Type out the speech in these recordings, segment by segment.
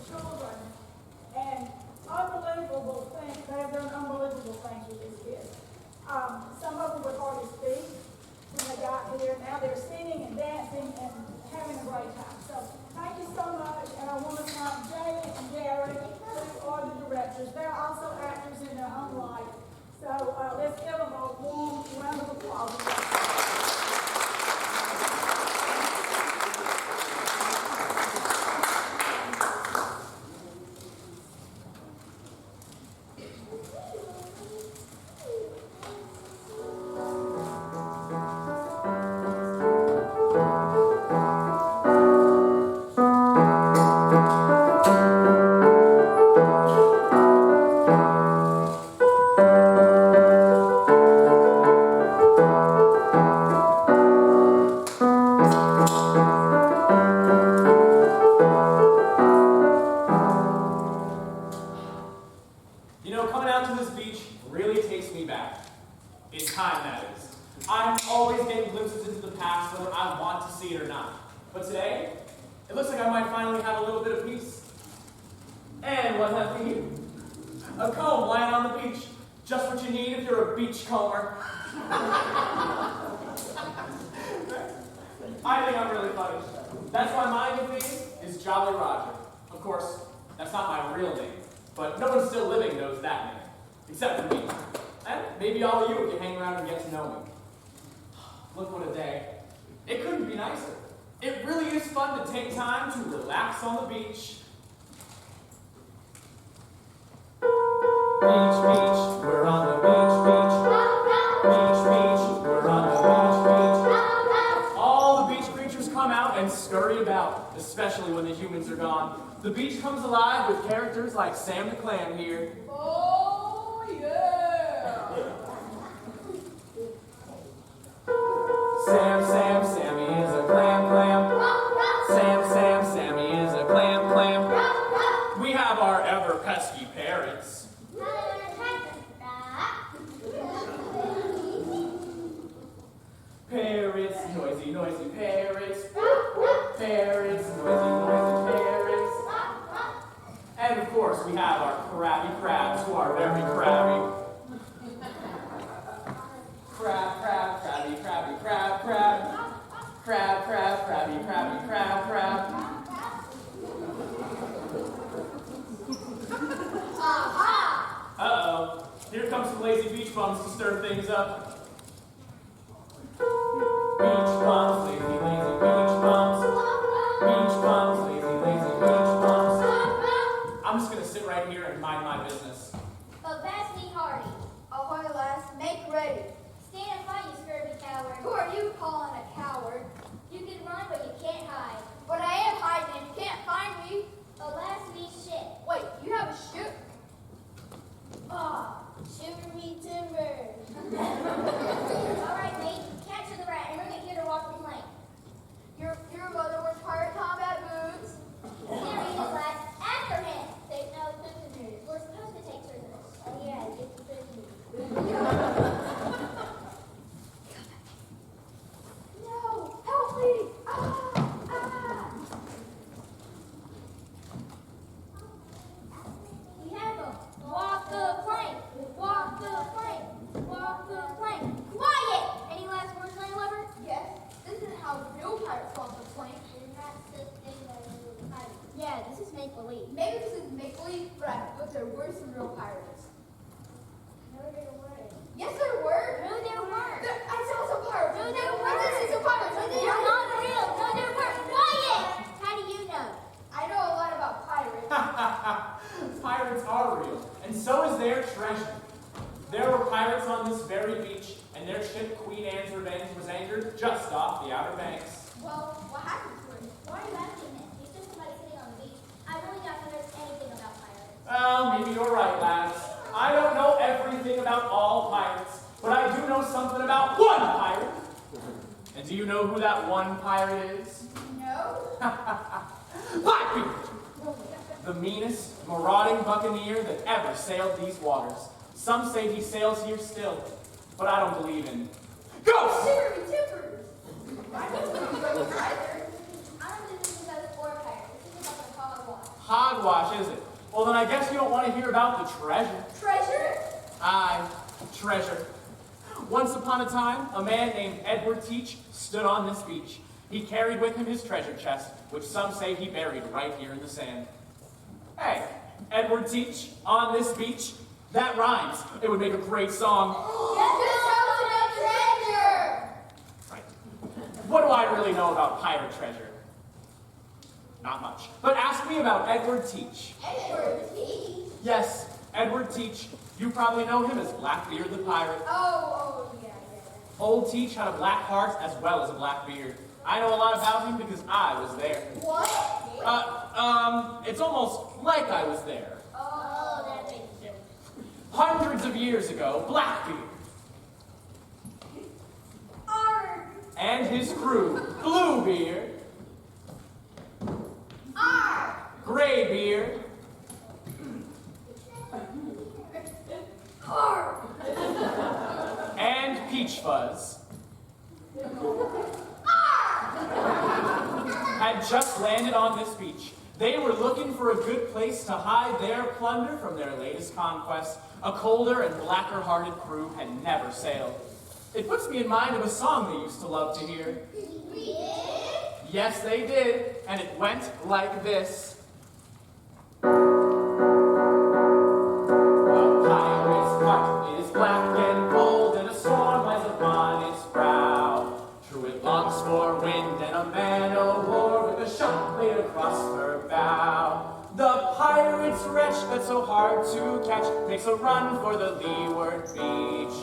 children, and unbelievable things. They have done unbelievable things with these kids. Some of them would hardly speak when they got here. Now they're singing and dancing and having a great time. So thank you so much. And I want to thank Jay and Gary, who are the directors. They're also actors in their own right. So let's give them a warm round of applause. The beach comes alive with characters like Sam the Clam here. Oh, yeah! Sammy is a clam. Sammy is a clam. We have our ever pesky parrots. Parrots, noisy parrots. Parrots, noisy parrots. And of course, we have our crabby crabs who are very crabby. Crab, crabby, crab. Crabby, crab. Uh-oh. Here comes some lazy beach bums to stir things up. Beach bums, lazy beach bums. Beach bums, lazy beach bums. I'm just gonna sit right here and mind my business. But pass me hardy. Ahoy, lass, make ready. Stand and fight, you scurvy coward. Who are you calling a coward? You can run, but you can't hide. But I am hiding and you can't find me. Alas, me shit. Wait, you have a ship? Ah, shiver me timbers. All right, mate, capture the rat and bring it here to walk the plank. Your mother was pirate combat boots. Here he is, lad. After him. Take no prisoners. We're supposed to take prisoners. Oh yeah, get the prisoners. No, help me! We have them. Walk the plank. Walk the plank. Walk the plank. Quiet! Any last words, Lane Lover? Yes, this is how real pirates walk the plank. Isn't that the thing that we were hiding? Yeah, this is make-believe. Maybe this is make-believe, but there were some real pirates. No, there weren't. Yes, there were. No, there weren't. I saw some pirates. No, there I weren't. did see some pirates. They're not real. No, there weren't. Quiet! How do you know? I know a lot about pirates. Pirates are real, and so is their treasure. There were pirates on this very beach, and their ship Queen Anne's Revenge was anchored just off the Outer Banks. Well, what happened to it? Why are you asking this? It's just somebody sitting on the beach. I really don't know anything about pirates. Well, maybe you're right, lads. I don't know everything about all pirates, but I do know something about one pirate. And do you know who that one pirate is? No. Blackbeard! The meanest, marauding buccaneer that ever sailed these waters. Some say he sails here still, but I don't believe in ghosts! Shiver me timbers. I don't believe in ghosts either. I don't believe this is about a war pirate. This is about the Hog Watch. Hogwash, is it? Well, then I guess you don't want to hear about the treasure. Treasure? Aye, treasure. Once upon a time, a man named Edward Teach stood on this beach. He carried with him his treasure chest, which some say he buried right here in the sand. Hey, Edward Teach, on this beach, that rhymes. It would make a great song. Treasure! Right. What do I really know about pirate treasure? Not much. But ask me about Edward Teach. Edward Teach? Yes, Edward Teach. You probably know him as Blackbeard the pirate. Yeah. Old Teach had a black heart as well as a black beard. I know a lot about him because I was there. What? It's almost like I was there. Oh, that makes sense. Hundreds of years ago, Blackbeard Arg! and his crew, Bluebeard, Arg! Graybeard, Arg! and Peach Fuzz had just landed on this beach. They were looking for a good place to hide their plunder from their latest conquest. A colder and blacker-hearted crew had never sailed. It puts me in mind of a song they used to love to hear. Yes, they did, and it went like this. A pirate's heart is black and cold, and a storm lies upon its brow. True, it longs for wind and a man o' war with a shot laid across her bow. The pirate's wretch that's so hard to catch makes a run for the leeward beach.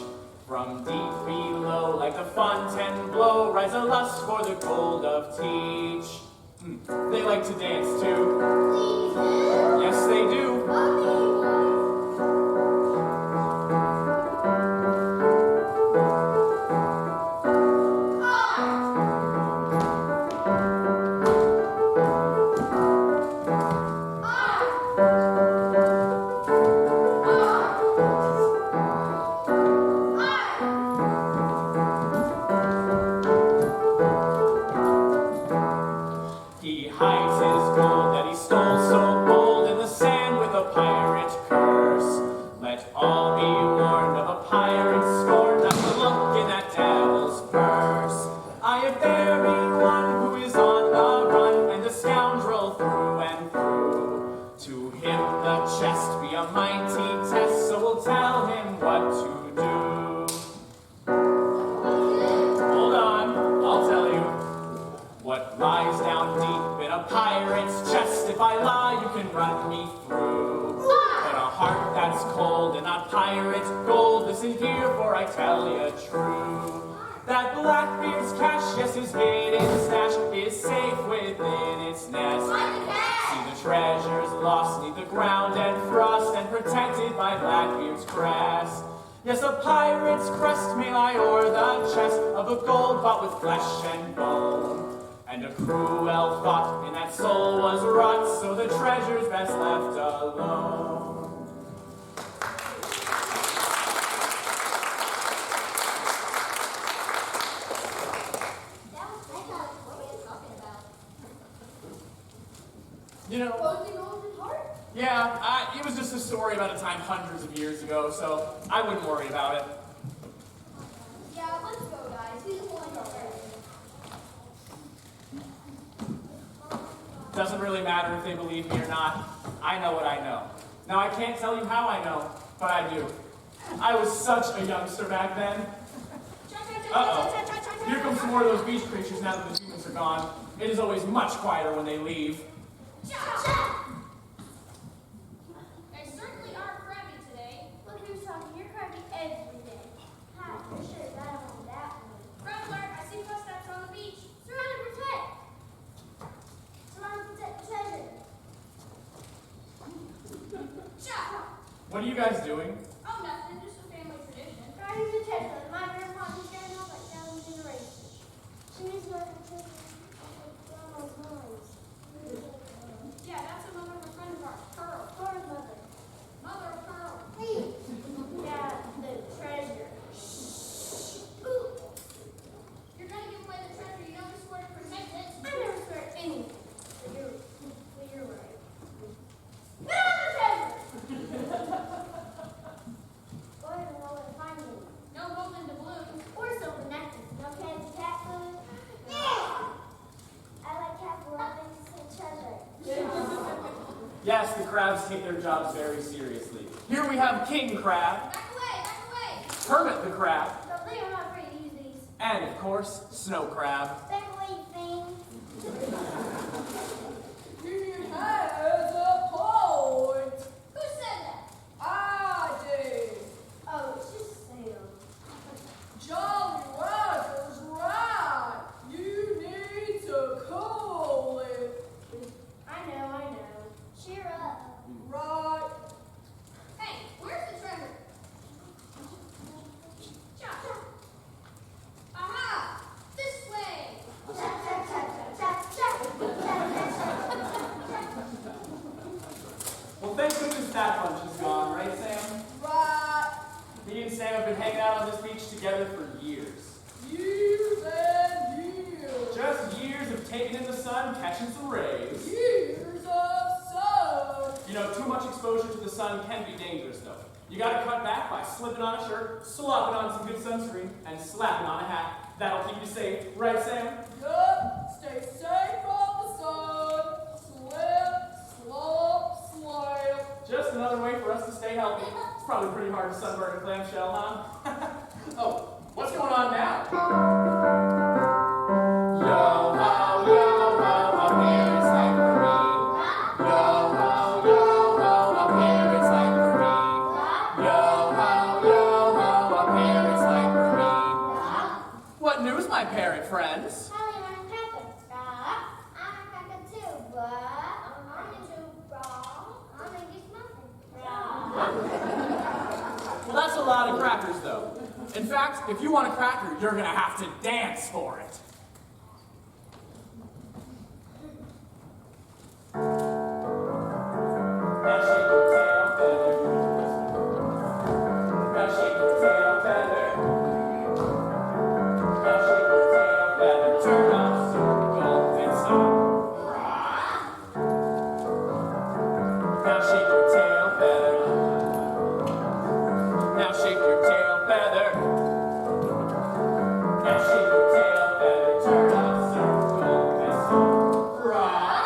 From deep below, like the Fontainebleau, rise a lust for the gold of Teach. They like to dance too. Yes, they do. He hides his gold that he stole so bold in the sand with a pirate curse. Let all be warned of a pirate's scorn not to look in that devil's purse. If there be one who is on the run and a scoundrel through and through, to him the chest be a mighty test, so we'll tell him what to do. Hold on, I'll tell you. What lies down deep in a pirate's chest? If I lie, you can run me through. But a heart that's cold and not pirate gold, listen here, for I tell you true. That Blackbeard's cash, yes, his hidden stash, is safe within its nest. See the treasures lost neath the ground and frost, and protected by Blackbeard's crest. Yes, a pirate's crest may lie o'er the chest of a gold bought with flesh and bone. And a cruel thought in that soul was wrought, so the treasure's best left alone. You know, yeah, it was just a story about a time hundreds of years ago, so I wouldn't worry about it. Yeah, let's go, guys. Who's going to Doesn't really matter if they believe me or not. I know what I know. Now, I can't tell you how I know, but I do. I was such a youngster back then. Uh-oh. Here come some more of those beach creatures now that the humans are gone. It is always much quieter when they leave. They certainly are crabby today. Look who's talking. You're crabby every day. Hi, for sure, I don't want that one. Crab alert, I see footsteps on the beach. Surround and protect. Surround and protect the treasure. What are you guys doing? Oh, nothing. Just a family tradition. Guardians of treasure. My grandma has carried on like 1,000 generations. She is my treasure. Grandma's minds. Yeah, that's a mother of a friend of ours, Pearl. Pearl's mother. Mother of Pearl. Hey. Yeah, the treasure. You're gonna give away the treasure. You know we swore to protect it. I never swear anything. But you're right. crabs take their jobs very seriously. Here we have King Crab, Back away, back away. Kermit the Crab, But they are not afraid to use these. and of course, Snow Crab. Back away, thing. He has a point. Who said that? I did. Oh, it's just Sam. Jolly Roger's right. You need to cool it. I know. Cheer up. Right. Hey, where's the treasure? Chop. Aha! This way. Well, thank goodness that bunch is gone, right, Sam? Right. Me and Sam have been hanging out on this beach together for years. Years and years. Just years of taking in the sun, catching some rays. Years of sun. You know, too much exposure to the sun can be dangerous, though. You gotta cut back by slipping on a shirt, slopping on some good sunscreen, and slapping on a hat. That'll keep you safe, right, Sam? Yup. Stay safe from the sun. Slip, slop, slap. Just another way for us to stay healthy. It's probably pretty hard to sunburn a clamshell, huh? Oh, what's going on now? Yo ho, up here it's like Marie. Yo ho, up here it's like Marie. Yo ho, up here it's like Marie. What news, my parrot friends? I'm a cracker too, but I'm too wrong. I'm gonna get nothing. Well, that's a lot of crackers, though. In fact, if you want a cracker, you're gonna have to dance for it. Now shake your tail feather. Now shake your tail feather. Now shake your tail feather. Turn off, circle, and stop. Now shake your tail feather. Now shake your tail feather. Now shake your tail feather. Turn off, circle, and stop. Rock.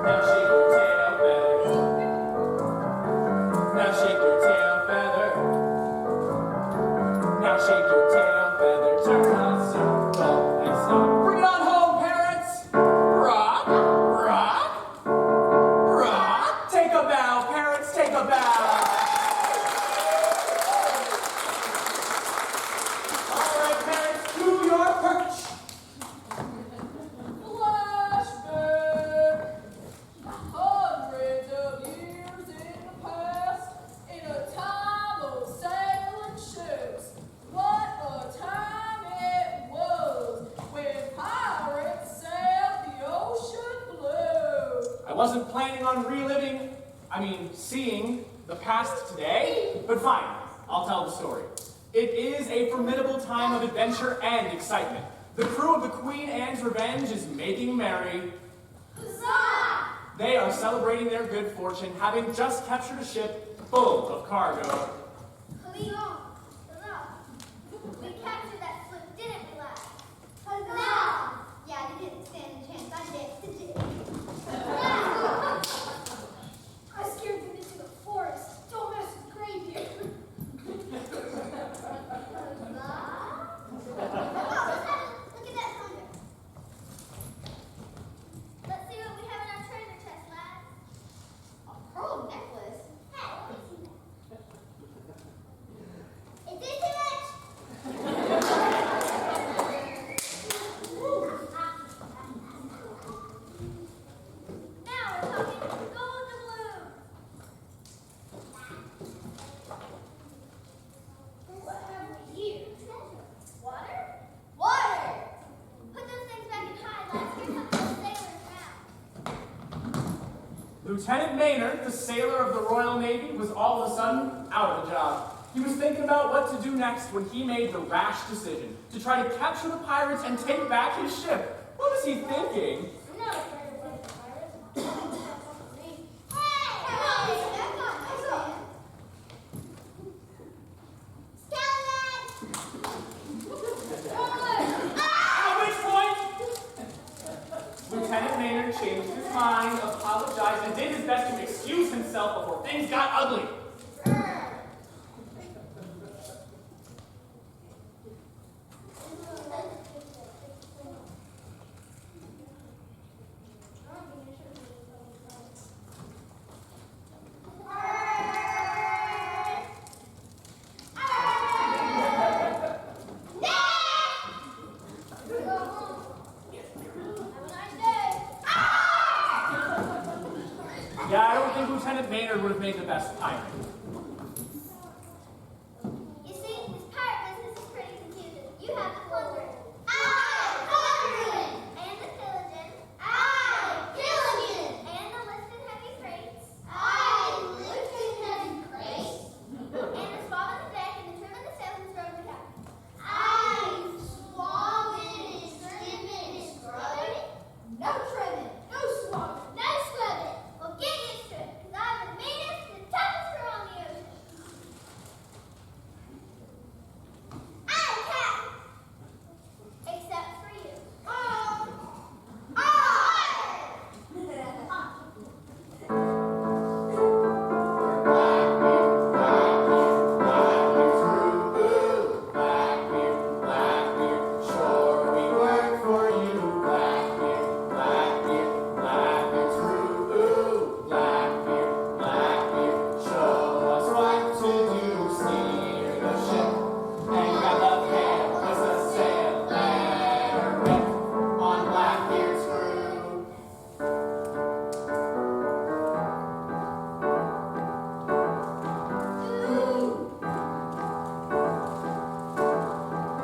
Now shake your tail feather. Now shake your tail feather. Now shake your tail feather. Turn on, circle, and stop. Bring it on home, parents. Rock, rock, rock. Take a bow, parents. Take a bow. All right, parents, to your perch. Flashback. Hundreds of years in the past, in a time of sailing ships. What a time it was when pirates sailed the ocean blue. I wasn't planning on seeing the past today, but fine, I'll tell the story. It is a formidable time of adventure and excitement. The crew of the Queen Anne's Revenge is making merry. Huzzah! They are celebrating their good fortune, having just captured a ship full of cargo. Huzzah! We captured that slip, didn't we, lad? Huzzah! Yeah, they didn't stand a chance. I did. I scared them into the forest. Don't mess with Greybeard. Look at that thunder. Let's see what we have in our treasure chest, lad. A pearl necklace? Hey, let me see that. Is this too much? Now we're talking gold doubloon. What have we here? Water? Water! Put those things back in hide, lads. Here's something the sailors found. Lieutenant Maynard, the sailor of the Royal Navy, was all of a sudden out of a job. He was thinking about what to do next when he made the rash decision to try to capture the pirates and take back his ship. What was he thinking? I'm not afraid of the pirates. Hey! Come on, that's not my son. At which point, Lieutenant Maynard changed his mind, apologized himself before things got ugly. Yeah, I don't think Lieutenant Maynard would have made the best pirate. You see, this pirate business is pretty confusing. You have the plundering. I plundering. And the pillaging. I pillaging. And the lifting heavy crates. I lifting heavy crates. And the swabbing the deck and the trimming the sails and scrubbing the cabin. I swabbing and trimming and scrubbing. No trimming. No swabbing. No scrubbing. Well, get used to it, because I'm the meanest and toughest girl on the ocean. I'm a cat. Except for you. Blackbeard, sure we work for you. Blackbeard, true. Blackbeard, show us what to do. Steer the ship and grab the pail, hoist the sail, let her rip on Blackbeard's crew.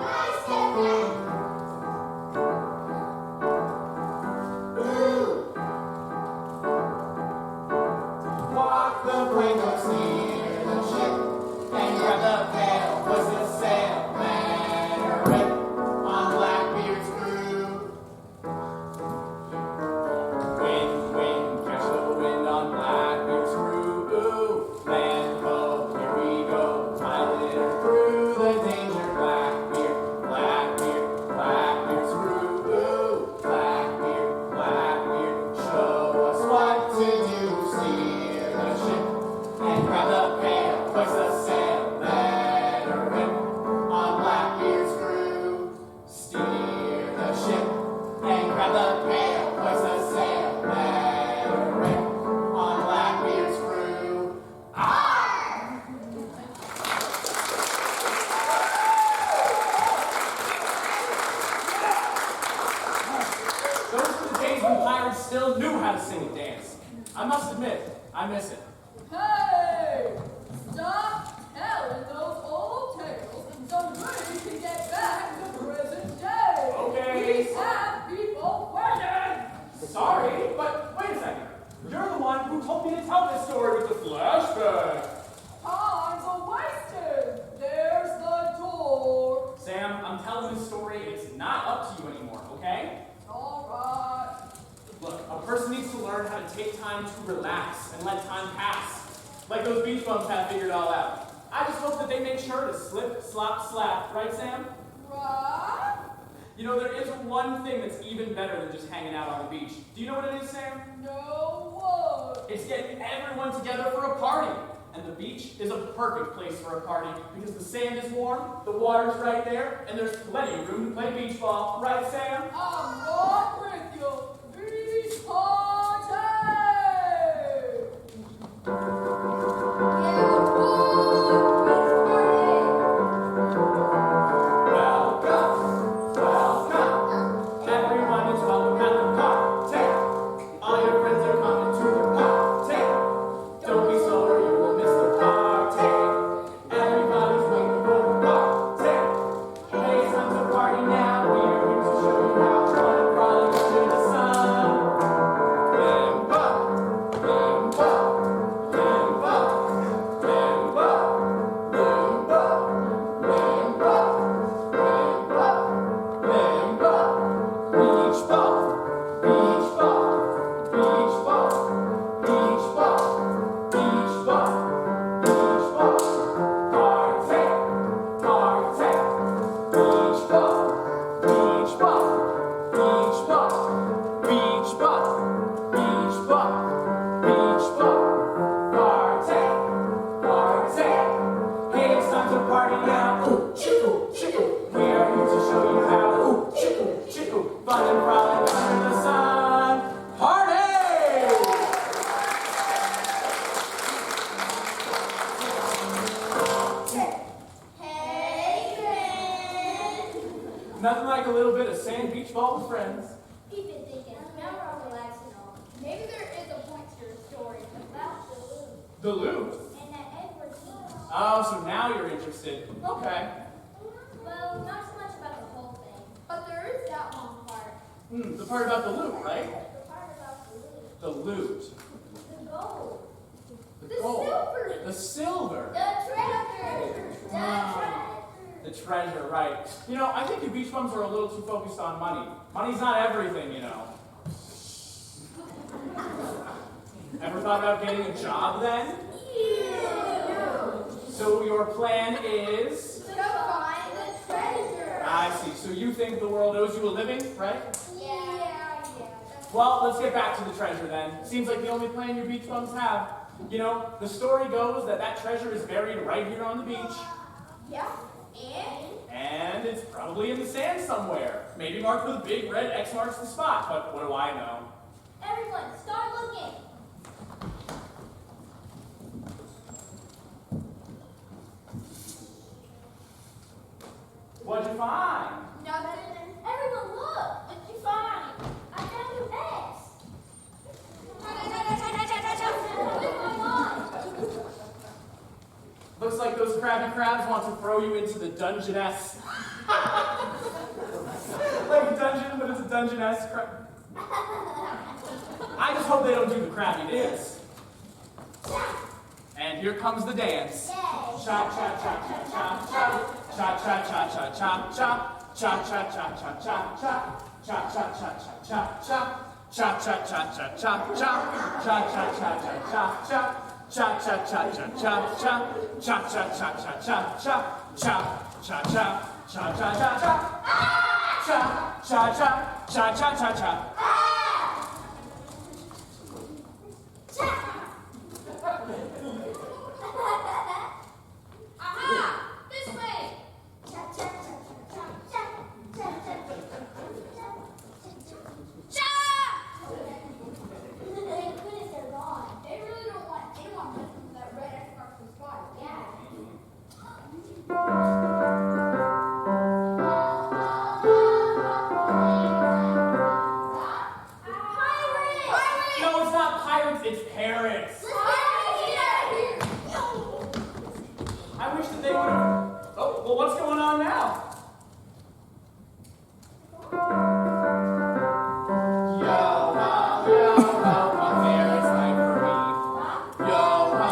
Nice step back. Walk the plank up, steer the ship, and grab the pail, hoist the sail, let her rip on Blackbeard's crew. Wind, catch the wind on Blackbeard's crew. Ooh, land ho, here we go, pilot her through the danger. Blackbeard's crew. Ooh, Blackbeard, show us what to do. Steer the ship and grab the pail, hoist the sail, let her rip on Blackbeard's crew. Steer the ship and grab the pail, hoist the sail, let her rip on Blackbeard's crew. Those were the days when pirates still knew how to sing and dance. I must admit, I miss it. Hey! Stop telling those old tales so we can get back to present day. Okay. We have people waiting. Sorry, but wait a second. You're the one who told me to tell this story with the flashback. Time's a-wasted. There's the door. Sam, I'm telling this story. It's not up to you anymore, okay? All right. Look, a person needs to learn how to take time to relax and let time pass. Like those beach bums have figured all out. I just hope that they make sure to slip, slop, slap. Right, Sam? Right? You know, there is one thing that's even better than just hanging out on the beach. Do you know what it is, Sam? No what? It's getting everyone together for a party. And the beach is a perfect place for a party because the sand is warm, the water's right there, and there's plenty of room to play beach ball. Right, Sam? I'm not with you. Beach party! Welcome. Everyone is welcome at the party. All your friends are coming to the party. Don't be sorry, you will miss the party. Everybody's waiting for the party. Hey, it's time to party now. We're here to show you how fun and Nothing like a little bit of sand beach ball with friends. You've been thinking, now we're all relaxing all. Maybe there is a point to your story about the loot. The loot? And that Edward Heath. Oh, so now you're interested. Okay. Well, not so much about the whole thing. But there is that one part. The part about the loot, right? The part about the loot. The loot. The gold. The gold. silver. The silver. The treasure. The Wow. treasure. The treasure, right. You know, I think you beach bums are a little too focused on money. Money's not everything, you know. Ever thought about getting a job then? So your plan is? To find the treasure. I see. So you think the world owes you a living, right? Yeah. Well, let's get back to the treasure then. Seems like the only plan you beach bums have. You know, the story goes that treasure is buried right here on the beach. Yeah. And it's probably in the sand somewhere. Maybe marked with a big red X marks the spot, but what do I know? Everyone, start looking. What'd you find? Nothing. Everyone, look. What'd you find? I found your X. What's going on? Looks like those Krabby Crabs want to throw you into the Dungeness. Like a dungeon, but it's a Dungeness crab. I just hope they don't do the Krabby dance. And here comes the dance. Yay. Cha cha cha cha cha cha. Cha cha cha cha cha cha. Cha cha cha cha cha cha. Cha cha cha cha cha cha. Cha cha cha cha cha cha. Cha cha cha cha cha cha. Cha cha cha cha cha cha. Cha cha cha cha cha cha. Cha cha cha cha cha cha cha. Cha cha cha cha cha cha cha. Aha! This way! Thank goodness they're gone. They really don't want anyone messing with that red X marks the spot. Yeah. Pirates! No, it's not pirates, it's parrots. I wish that they would have. Oh, well, what's going on now? Yo ho, a parrot's like for me. Yo ho,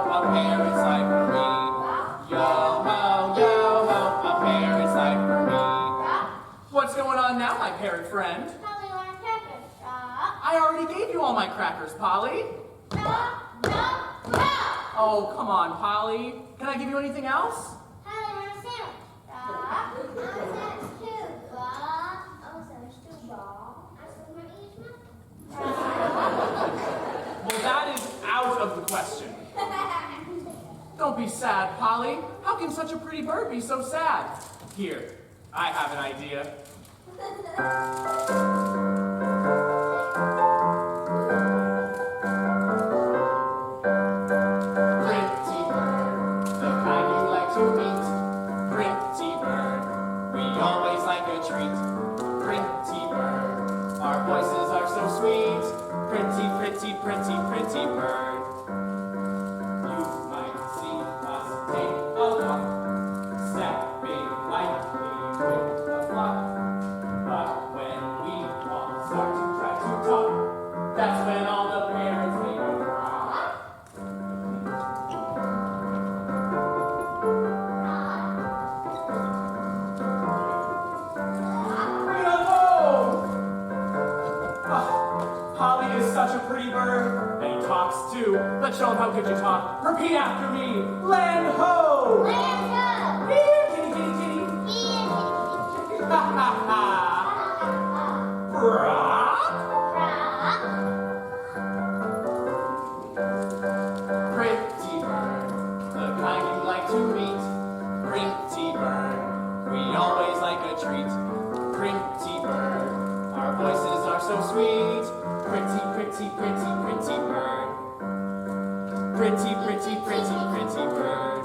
a parrot's like for me. Yo ho, a parrot's like for me. What's going on now, my parrot friend? Probably want a cracker. I already gave you all my crackers, Polly. Oh, come on, Polly. Can I give you anything else? Probably want a sandwich. I want a sandwich too. I want a sandwich too. I still want to eat Well, that is out of the question. Don't be sad, Polly. How can such a pretty bird be so sad? Here, I have an idea. Pretty bird, the kind you like to meet. Pretty bird, we always like a treat. Pretty bird, our voices are so sweet. Pretty, pretty, pretty, pretty bird. You might see us take a walk, stepping lightly with a flock. But when we all start to try to talk, that's when all the parents make a rock. Bring it home! Ah, Holly is such a pretty bird, and he talks too. Let's show him how good you talk. Repeat after me. Land ho! Here, kitty, kitty, kitty. Ha ha ha! Rock! Pretty bird, the kind you like to meet. Pretty bird, we always like a treat. Pretty bird, our voices are so sweet. Pretty, pretty, pretty, pretty bird. Pretty, pretty, pretty, pretty bird.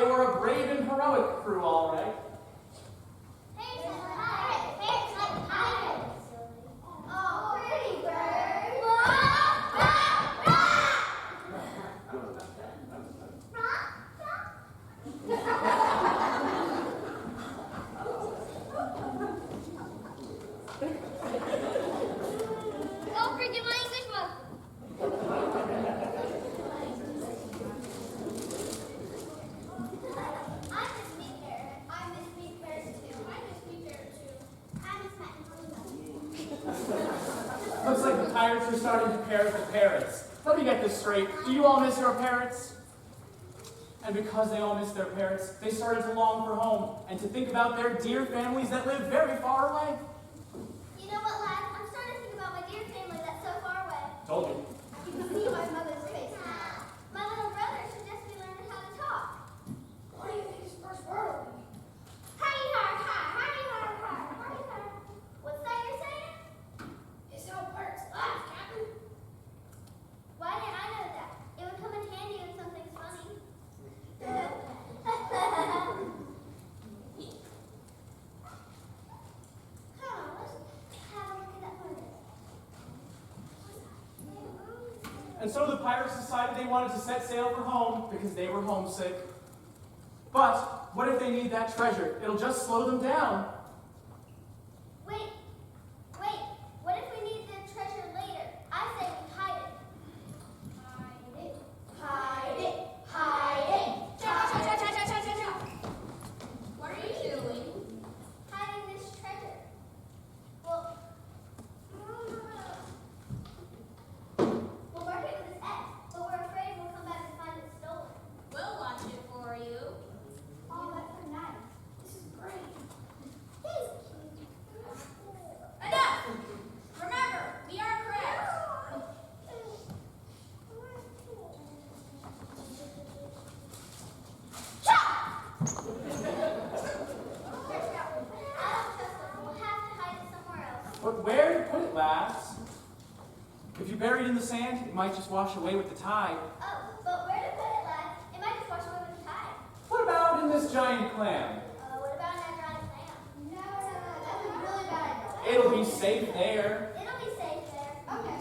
they were a brave and heroic crew, all right. Here's my pirate. Here's my pirate. Oh, pretty bird. Rock, rock, rock. Rock, don't forget my English book. I miss me parrot. I miss me parrot too. I miss me parrot too. I miss my Looks like the pirates are starting to parrot the parrots. Let me get this straight. Do you all miss your parrots? And because they all miss their parrots, they started to long for home and to think about their dear families that live very far away. You know what, lad? I'm starting to think about my dear family that's so far away. Told you. I can see my mother's face now. My little brother suggests we learn how to talk. What do you think his first word will be? Hidey har har, hidey har har, hidey har. What's that you're saying? It's how pirates laugh, Captain. Why didn't I know that? It would come in handy if something's funny. Come on, let's have a look at that photo. And so the pirates decided they wanted to set sail for home because they were homesick. But what if they need that treasure? It'll just slow them down. Wait. What if we need the treasure later? I say we hide it. Hide it. Hide it. Hide it. What are you doing? Hiding this treasure. Well, we'll mark it with this X, but we're afraid we'll come back and find it stolen. We'll watch it for you. Oh, that's so nice. This is great. This is cute. Enough! Remember, we are crabs. I don't trust us. We'll have to hide it somewhere else. But where to put it, lads? If you bury it in the sand, it might just wash away with the tide. Oh, but where to put it, lad? It might just wash away with the tide. What about in this giant clam? What about that giant clam? No, that's a really bad idea. It'll be safe there. It'll be safe there. Okay.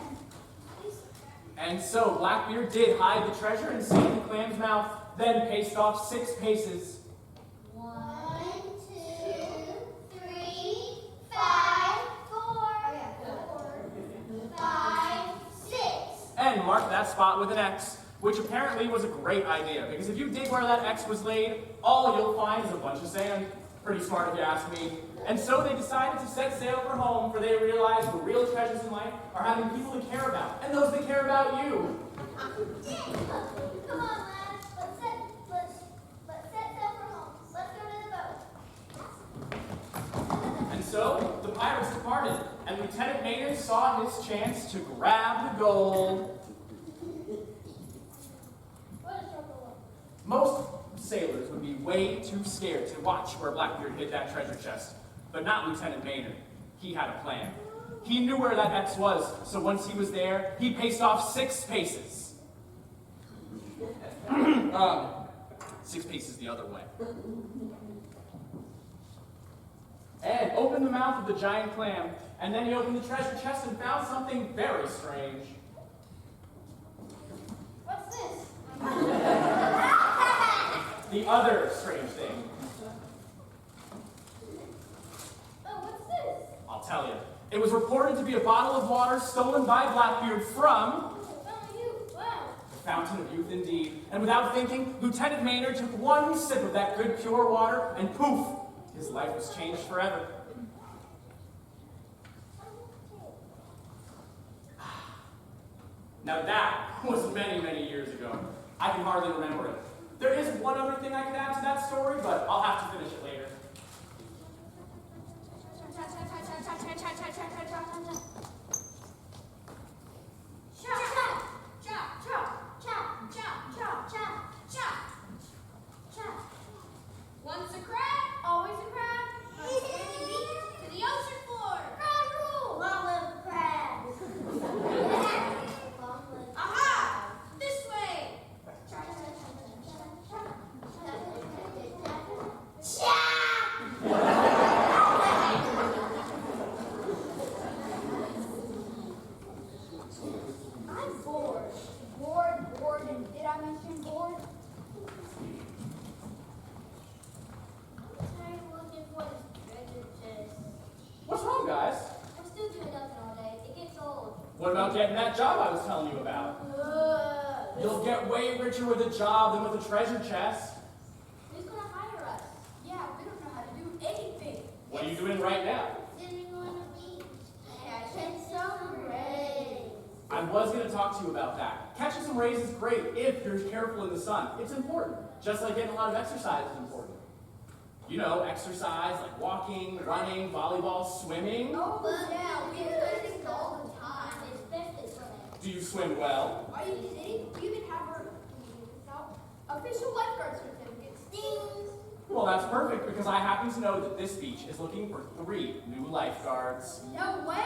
And so Blackbeard did hide the treasure inside the clam's mouth, then paced off 6 paces. 1, 2, 3, 5, 4. 5, 6. And marked that spot with an X, which apparently was a great idea, because if you dig where that X was laid, all you'll find is a bunch of sand. Pretty smart if you ask me. And so they decided to set sail for home, for they realized the real treasures in life are having people to care about, and those that care about you. Come on, lads. Let's set sail for home. Let's go to the boat. And so the pirates departed, and Lieutenant Maynard saw his chance to grab the gold. What is trouble? Most sailors would be way too scared to watch where Blackbeard hid that treasure chest, but not Lieutenant Maynard. He had a plan. He knew where that X was, so once he was there, he paced off 6 paces. 6 paces the other way. And opened the mouth of the giant clam, and then he opened the treasure chest and found something very strange. What's this? The other strange thing. Oh, what's this? I'll tell you. It was reported to be a bottle of water stolen by Blackbeard from Oh, you. Wow. the Fountain of Youth indeed. And without thinking, Lieutenant Maynard took one sip of that good pure water, and poof, his life was changed forever. Now that was many, many years ago. I can hardly remember it. There is one other thing I could add to that story, but I'll have to finish it later. Once a crab, always a crab. To the ocean floor. Crab rule. Long live the crabs. Long live. Aha! This way. about getting that job I was telling you about. You'll get way richer with a job than with a treasure chest. Who's gonna hire us? Yeah, we don't know how to do anything. What are you doing right now? Sitting on a beach. Catching some rays. I was going to talk to you about that. Catching some rays is great if you're careful in the sun. It's important. Just like getting a lot of exercise is important. You know, exercise like walking, running, volleyball, swimming. Oh, yeah, we do things all the time, especially swimming. Do you swim well? Are you kidding? We even have our official lifeguard certificate. Stings! Well, that's perfect because I happen to know that this beach is looking for 3 new lifeguards. No way!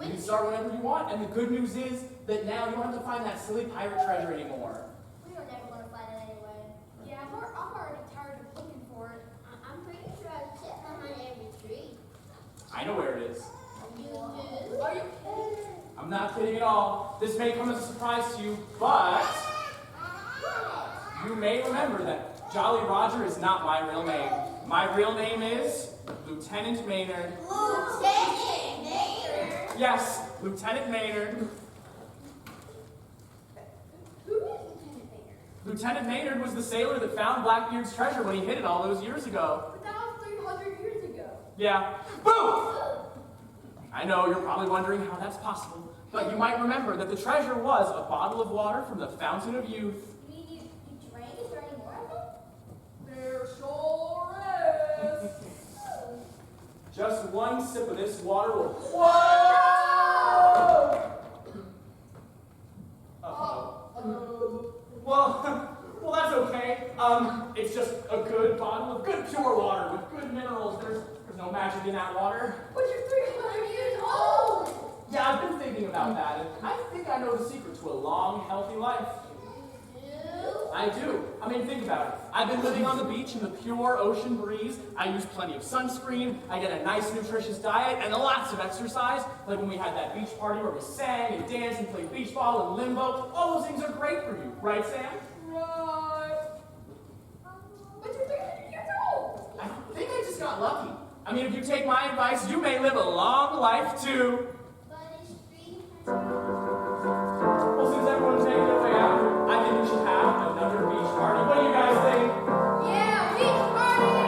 You can start whenever you want, and the good news is that now you don't have to find that silly pirate treasure anymore. We don't ever want to find it anyway. Yeah, I'm already tired of looking for it. I'm pretty sure I sit behind every tree. I know where it is. You do? Are you kidding? I'm not kidding at all. This may come as a surprise to you, but you may remember that Jolly Roger is not my real name. My real name is Lieutenant Maynard. Lieutenant Mayor. Yes, Lieutenant Maynard. Who is Lieutenant Mayor? Lieutenant Maynard was the sailor that found Blackbeard's treasure when he hid it all those years ago. But that was 300 years ago. Yeah. Boom! I know you're probably wondering how that's possible, but you might remember that the treasure was a bottle of water from the Fountain of Youth. You mean you drank? Is there any more of it? There sure is. Just one sip of this water will... Whoa! Uh-oh. Well, that's okay. It's just a good bottle of good pure water with good minerals. There's no magic in that water. But you're 300 years old! Yeah, I've been thinking about that, and I think I know the secret to a long, healthy life. I do. I mean, think about it. I've been living on the beach in the pure ocean breeze. I use plenty of sunscreen. I get a nice, nutritious diet and lots of exercise. Like when we had that beach party where we sang and danced and played beach ball and limbo. All those things are great for you, right, Sam? Right. But you're 300 years old! I think I just got lucky. I mean, if you take my advice, you may live a long life too. But it's 300. Well, since everyone's taking their way out, I think we should have another beach party. What do you guys think? Yeah, beach party!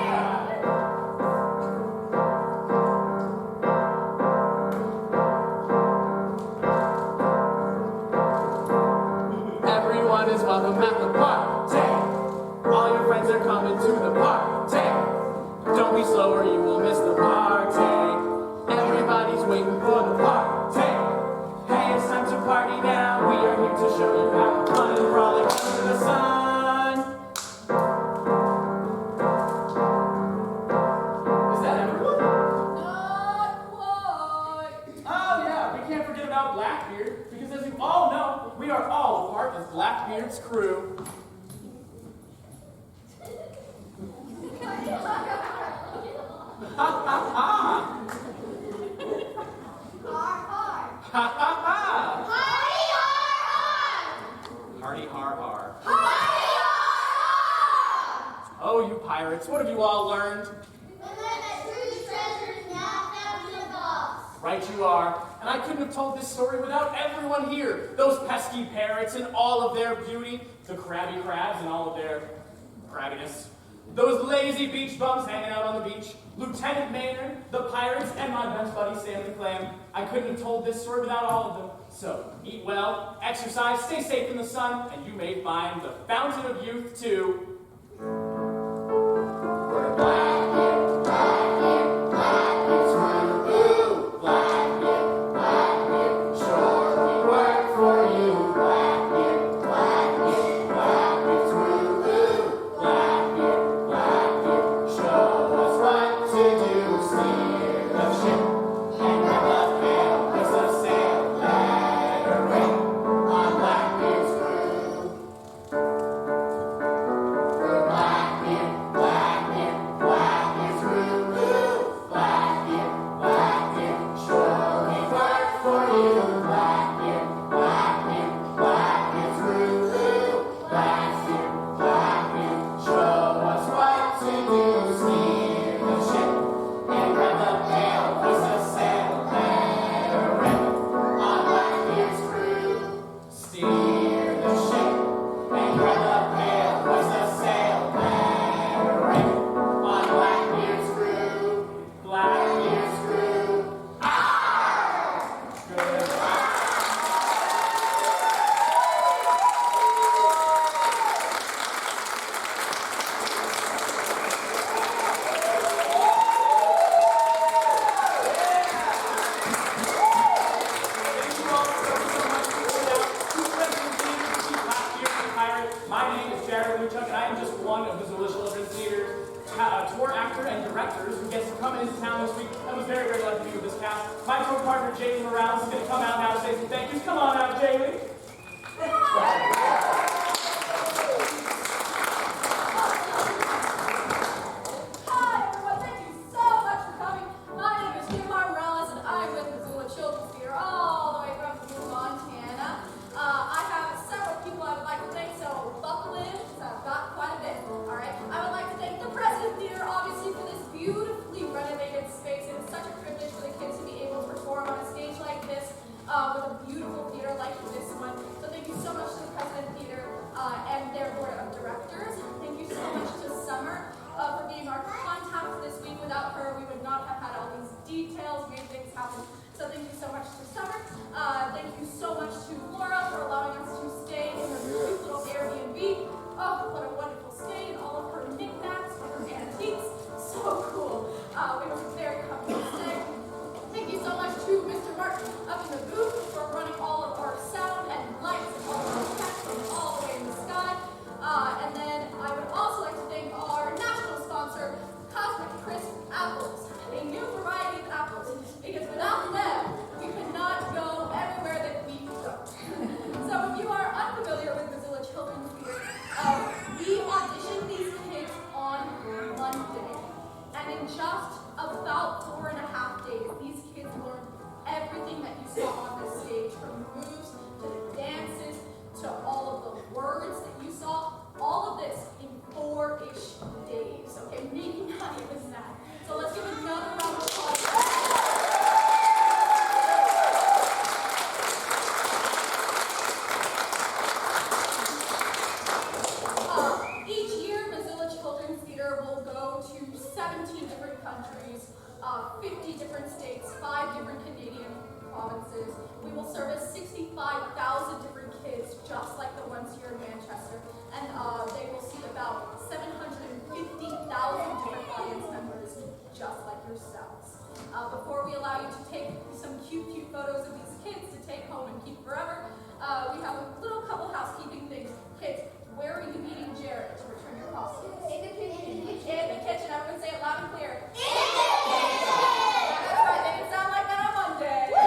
Everyone is welcome at the party. All your friends are coming to the party. Don't be slow or you will miss the party. Everybody's waiting for the party. Hey, it's time to party now. We are here to show you how fun and frolic under the sun. Is that everyone? Not quite. Oh yeah, we can't forget about Blackbeard, because as you all know, we are all a part of Blackbeard's crew. Ha ha ha! Har, har. Ha ha ha! Party hard! Hardy har har. Party hard! Oh, you pirates, what have you all learned? We learned that true treasure is not found in a box. Right you are. And I couldn't have told this story without everyone here. Those pesky parrots and all of their beauty. The crabby crabs and all of their crabbiness. Those lazy beach bums hanging out on the beach. Lieutenant Maynard, the pirates, and my best buddy Sam the Clam. I couldn't have told this story without all of them. So, eat well, exercise, stay safe in the sun, and you may find the Fountain of Youth too. We're Blackbeard, Blackbeard, Blackbeard's crew. Blackbeard, Blackbeard, sure we work for you. Blackbeard, Blackbeard, Blackbeard's crew. Blackbeard, Blackbeard, show us what to do. Steer the ship and never fail. Hoist the sail, let her ring on Blackbeard's crew. We're Blackbeard. My name is Jared Luchuk, and I am just one of Missoula Children's Theater's tour actor and directors who gets to come into town this week. I was very, very lucky to be with this cast. My tour partner, Jaylee Morales, is going to come out now to say some thank yous. Come on out, Jaylee. With a beautiful theater like this one. So thank you so much to the President Theater and their board of directors. Thank you so much to Summer for being our contact this week. Without her, we would not have had all these details, made things happen. So thank you so much to Summer. Thank you so much to Laura for allowing us to stay in her cute little Airbnb. Oh, what a wonderful stay, and all of her knickknacks and her antiques. So cool. It was a very comfortable stay. Thank you so much to Mr. Martin up in the booth for running all of our sound and lights and all of our effects from all the way in the sky. And then I would also like to thank our national sponsor, Cosmic Crisp Apples, a new variety of apples, because without them, we could not go everywhere that we go. So if you are unfamiliar with Missoula Children's Theater, we auditioned these kids on Monday. And in just about 4.5 days, these kids learned everything that you saw on the stage, from the moves to the dances to all of the words that you saw. All of this in 4-ish days, okay? Maybe not even that. So let's give another round of applause. Each year, Missoula Children's Theater will go to 17 different countries, 50 different states, 5 different Canadian provinces. We will service 65,000 different kids, just like the ones here in Manchester. And they will see about 750,000 different audience members, just like yourselves. Before we allow you to take some cute photos of these kids to take home and keep forever, we have a little couple housekeeping things. Kids, where are you meeting Jared to return your costumes? In the kitchen. In the kitchen. Everyone say it loud and clear. In the kitchen. That's right. They didn't sound like that on Monday. You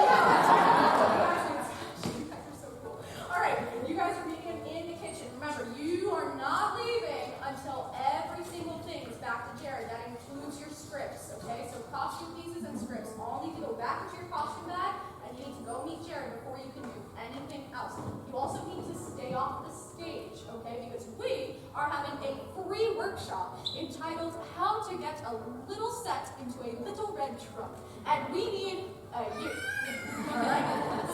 guys are so cool. All right. You guys are meeting him in the kitchen. Remember, you are not leaving until every single thing is back to Jared. That includes your scripts, okay? So costume pieces and scripts all need to go back into your costume bag, and you need to go meet Jared before you can do anything else. You also need to stay off the stage, okay? Because we are having a free workshop entitled How to Get a Little Set into a Little Red Truck. And we need you. Alright?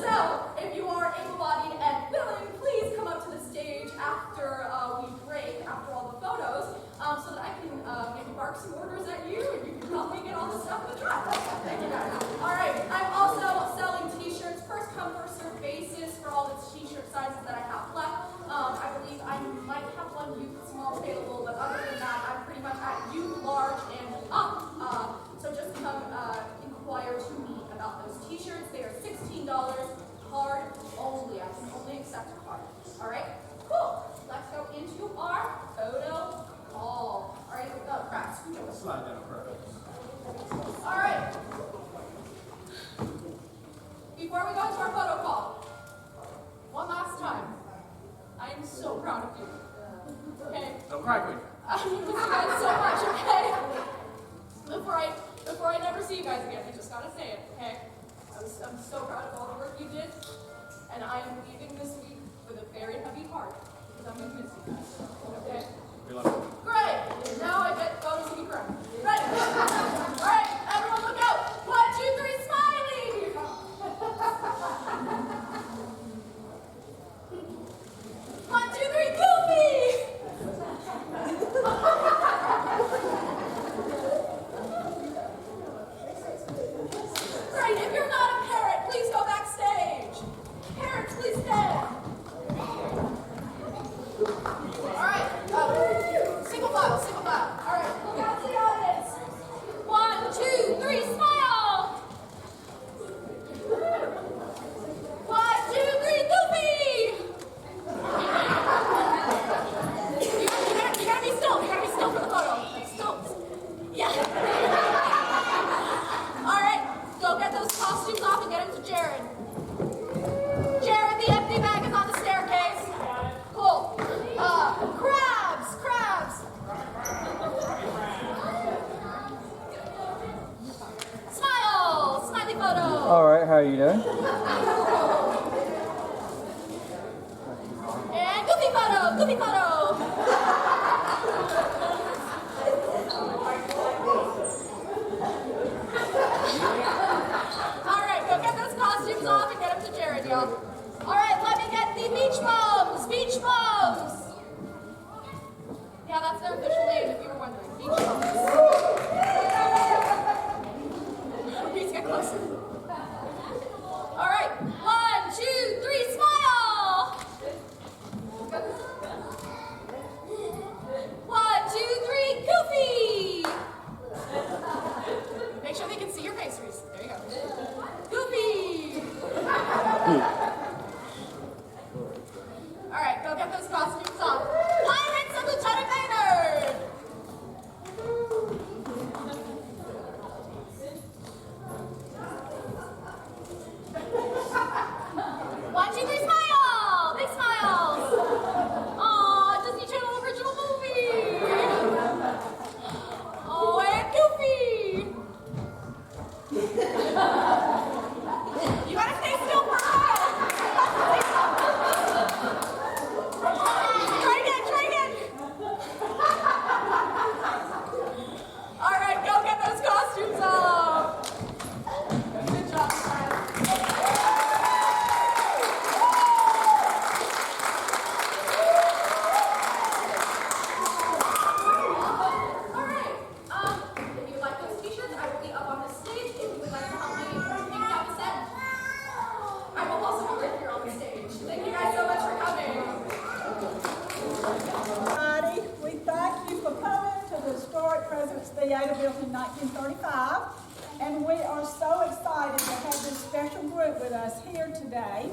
So, if you are able-bodied and willing, please come up to the stage after we break, after all the photos, so that I can maybe bark some orders at you and you can help me get all the stuff in the truck. Thank you guys. Alright, I'm also selling t-shirts, first come, first served basis for all the t-shirt sizes that I have left. I believe I might have one youth small available, but other than that, I'm pretty much at youth, large, and up. So just come inquire to me about those t-shirts. They are $16, card only. I can only accept a card. All right, cool. Let's go into our photo call. All right, Pratt, scoot over. Slide down, Pratt. All right. Before we go into our photo call, one last time, I am so proud of you. Okay? Don't cry, Queen. I love you guys so much, okay? Before I never see you guys again, I just gotta say it, okay? I'm so proud of all the work you did, and I am leaving this week with a very heavy heart, because I'm gonna miss you guys, okay? We love you. Great! Now I get photos of you crying. Ready? All right, everyone look out! 1, 2, 3, smiley! 1, 2, 3, goofy! Great, if you're not a parent, please go backstage. Parents, please stand. All right, single file, single file. All right, look out to the audience. 1, 2, 3, smile. 1, 2, 3, goofy. you doing? And goofy photo, goofy photo. All right, go get those costumes off and get them to Jared, y'all. All right, let me get the beach bums, beach bums. Yeah, that's their official name, if you were wondering, beach bums. Please get closer. All right, 1, 2, 3, smile. 1, 2, 3, goofy. Make sure they can see your face, Reese. There you go. Goofy. All right, go get those costumes off. Pirates of Lieutenant Maynard. 1, 2, 3, smile. Big smiles. Aw, Disney Channel original movie. Oh, and Goofy. You gotta stay still for a while. Try again. All right, go get those costumes off. Good job, guys. All right. If you like those t-shirts, I will be up on the stage if you would like to help me pick out the set. I will also be right here on the stage. Thank you guys so much for coming. Everybody, we thank you for coming to the historic President's Theater built in 1935. And we are so excited to have this special group with us here today.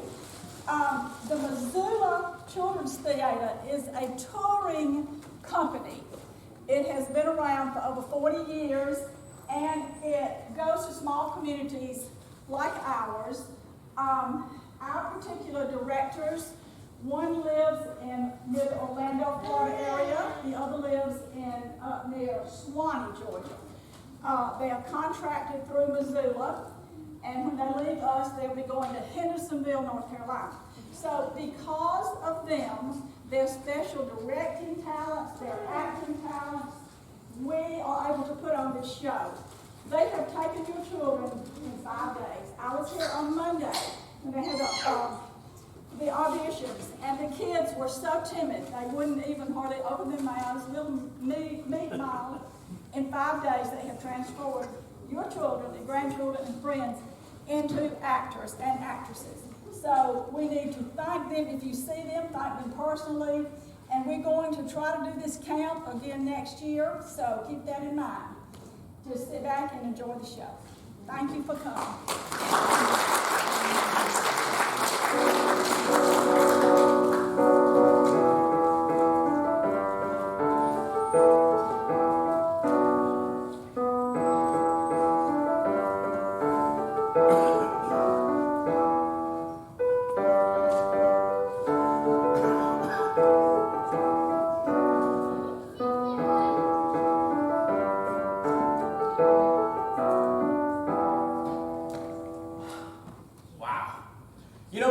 The Missoula Children's Theater is a touring company. It has been around for over 40 years, and it goes to small communities like ours. Our particular directors, one lives in near the Orlando, Florida area. The other lives in up near Swanee, Georgia. They are contracted through Missoula, and when they leave us, they'll be going to Hendersonville, North Carolina. So because of them, their special directing talents, their acting talents, we are able to put on this show. They have taken your children in 5 days. I was here on Monday when they had the auditions, and the kids were so timid they wouldn't even hardly open their mouths, little meat mouths. In 5 days, they have transformed your children and grandchildren and friends into actors and actresses. So we need to thank them. If you see them, thank them personally. And we're going to try to do this camp again next year, so keep that in mind. Just sit back and enjoy the show. Thank you for coming.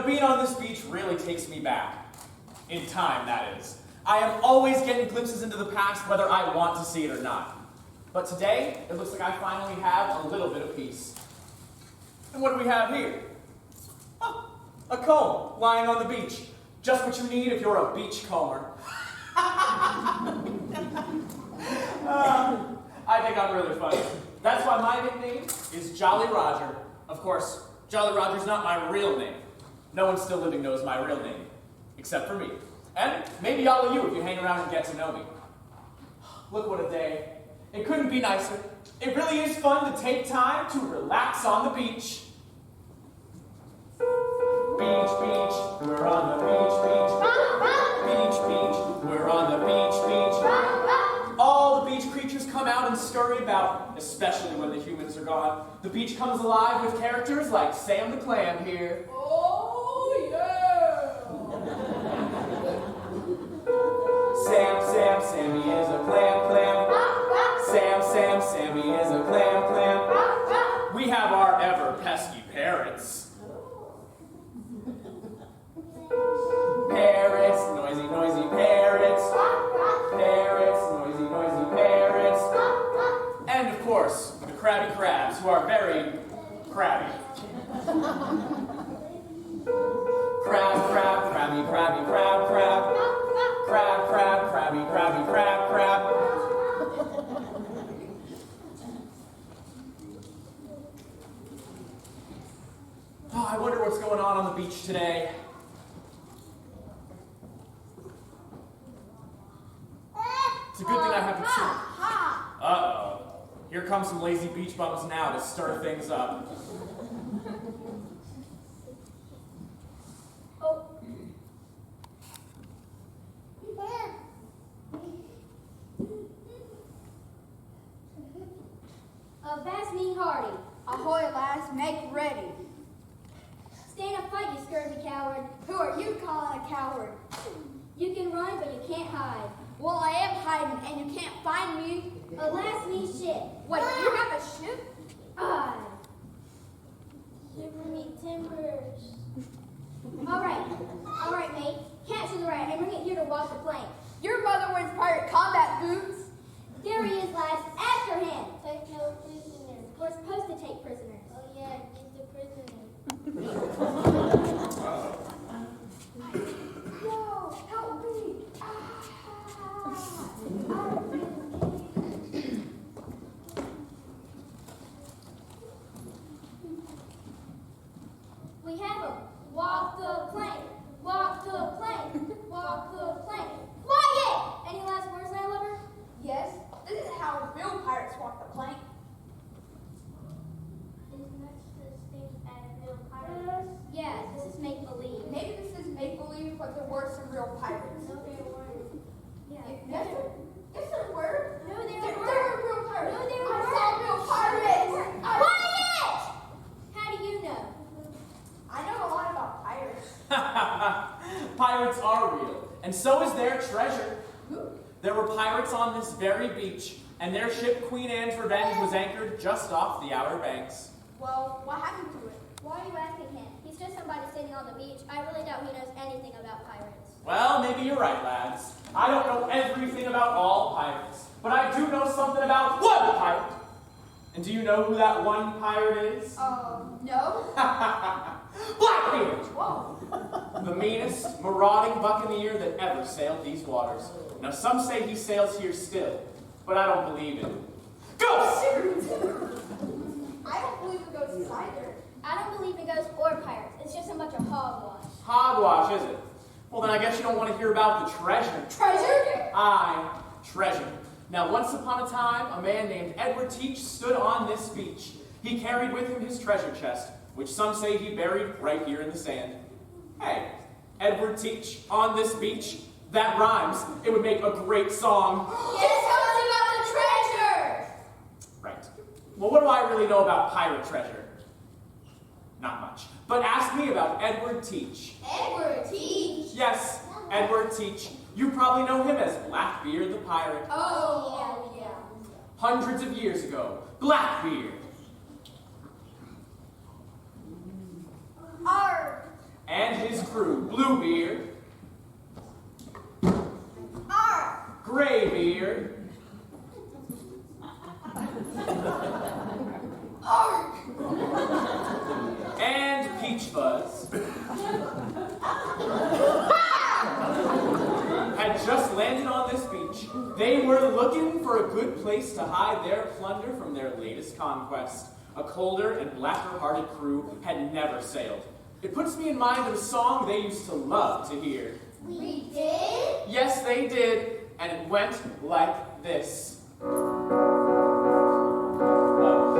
Being on this beach really takes me back. In time, that is. I am always getting glimpses into the past, whether I want to see it or not. But today, it looks like I finally have a little bit of peace. And what do we have here? Oh, a comb lying on the beach. Just what you need if you're a beach comber. I think I'm really funny. That's why my nickname is Jolly Roger. Of course, Jolly Roger's not my real name. No one still living knows my real name, except for me. And maybe all of you if you hang around and get to know me. Look what a day. It couldn't be nicer. It really is fun to take time to relax on the beach. Beach, beach, we're on the beach, beach. Beach, beach, we're on the beach, beach. All the beach creatures come out and scurry about, especially when the humans are gone. The beach comes alive with characters like Sam the Clam here. Oh, yeah! Sammy is a clam. Sammy is a clam. We have our ever pesky parrots. Crab, crab, crabby, crabby, crab, crab. Crab, crab, crabby, crabby, crab, crab. Oh, I wonder what's going on the beach today. It's a good thing I haven't seen. Uh-oh. Here come some lazy beach bums now to stir things up. That's me, Hardy. Ahoy, lass, make ready. Stand up, fight, you scurvy coward. Who are you calling a coward? You can run, but you can't hide. Well, I am hiding, and you can't find me. Alas, me shit. Wait, you have a ship? I. Shiver me timbers. All right, mate. Capture the rat and bring it here to walk the plank. Your mother wears pirate combat boots. There he is, lads. After him. Take no prisoners. We're supposed to take prisoners. Oh yeah, get the prisoners. No, help me. We have him. Walk the plank. Walk the plank. Walk the plank. Quiet! Any last words, landlubber? Yes, this is how real pirates walk the plank. Isn't that the same as real pirates? Yeah, this is make-believe. Maybe this is make-believe, but there were some real pirates. No, there weren't. Yeah. Yes, there were. No, there There weren't. were real pirates. No, there I weren't. saw real pirates. Quiet! How do you know? I know a lot about pirates. Pirates are real, and so is their treasure. There were pirates on this very beach, and their ship Queen Anne's Revenge was anchored just off the Outer Banks. Well, what happened to it? Why are you asking him? He's just somebody sitting on the beach. I really doubt he knows anything about pirates. Well, maybe you're right, lads. I don't know everything about all pirates, but I do know something about one pirate. And do you know who that one pirate is? No. Blackbeard! Whoa. The meanest, marauding buccaneer that ever sailed these waters. Now, some say he sails here still, but I don't believe it. Ghosts! I don't believe in ghosts either. I don't believe in ghosts or pirates. It's just a bunch of hogwash. Hogwash, is it? Well, then I guess you don't want to hear about the treasure. Treasure? Aye, treasure. Now, once upon a time, a man named Edward Teach stood on this beach. He carried with him his treasure chest, which some say he buried right here in the sand. Hey, Edward Teach on this beach? That rhymes. It would make a great song. Yes, tell us about the treasure! Right. Well, what do I really know about pirate treasure? Not much. But ask me about Edward Teach. Edward Teach. Yes, Edward Teach. You probably know him as Blackbeard the pirate. Oh, yeah. Hundreds of years ago, Blackbeard. Arr. And his crew, Bluebeard, Arr. Graybeard, Arr. and Peach Fuzz had just landed on this beach. They were looking for a good place to hide their plunder from their latest conquest. A colder and blacker-hearted crew had never sailed. It puts me in mind of a song they used to love to hear. We did? Yes, they did, and it went like this. A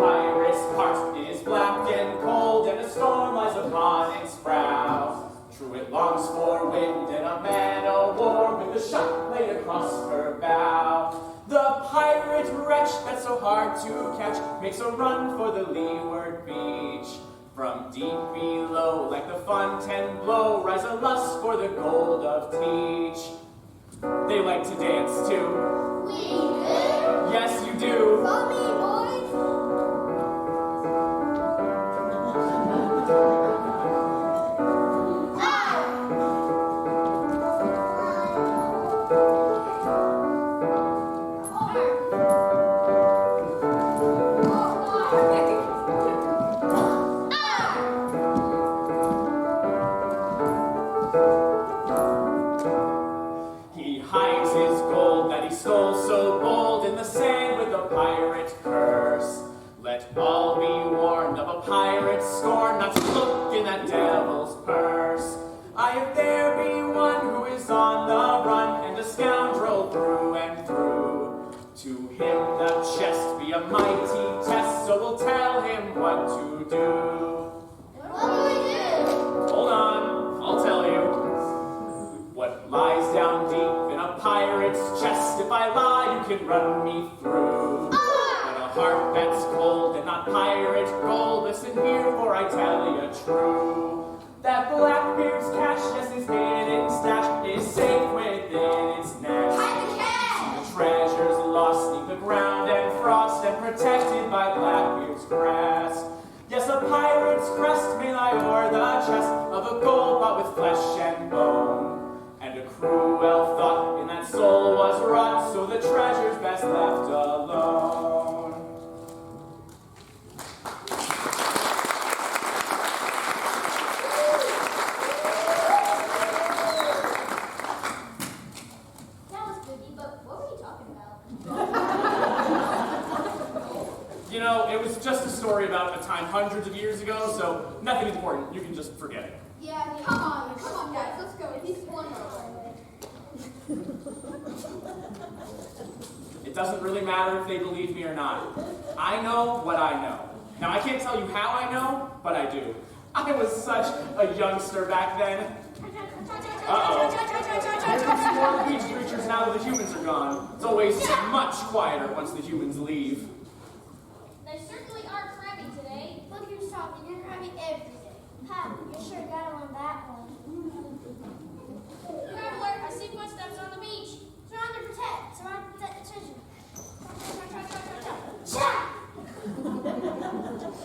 pirate's heart is black and cold, and a storm lies upon its brow. True, it longs for wind and a man o' war with a shot laid across her bow. The pirate wretch that's so hard to catch makes a run for the leeward beach. From deep below, like the Fontaine blow, rise a lust for the gold of Teach. They like to dance too. We do? Yes, you do. Follow me, boys. he stole so bold in the sand with a pirate curse. Let all be warned of a pirate's scorn, not to look in that devil's purse. If there be one who is on the run, and a scoundrel through and through, to him the chest be a mighty test, so we'll tell him what to do. What do we do? Hold on, I'll tell you. What lies down deep in a pirate's chest, if I lie, you can run me through. But a heart that's cold and not pirate gold, listen here, for I tell you true. That Blackbeard's cash, yes, his hidden stash, is safe within its nest. Hide the cash! The treasure's lost neath the ground and frost, and protected by Blackbeard's grass. Yes, a pirate's crest may lie o'er the chest of a gold bought with flesh and bone. And a cruel thought in that soul was wrought, so the treasure's best left alone. That was goody, but what were you talking about? You know, it was just a story about a time hundreds of years ago, so nothing important. You can just forget it. Yeah, come on, guys, let's go. He's one more. It doesn't really matter if they believe me or not. I know what I know. Now, I can't tell you how I know, but I do. I was such a youngster back then. Uh-oh. Here comes some more beach creatures now that the humans are gone. It's always much quieter once the humans leave. They certainly are crabby today. Look yourself, you're crabby every day. Pat, you sure got him on that one. Traveler, I see footsteps on the beach. Surround to protect. Surround to protect the treasure.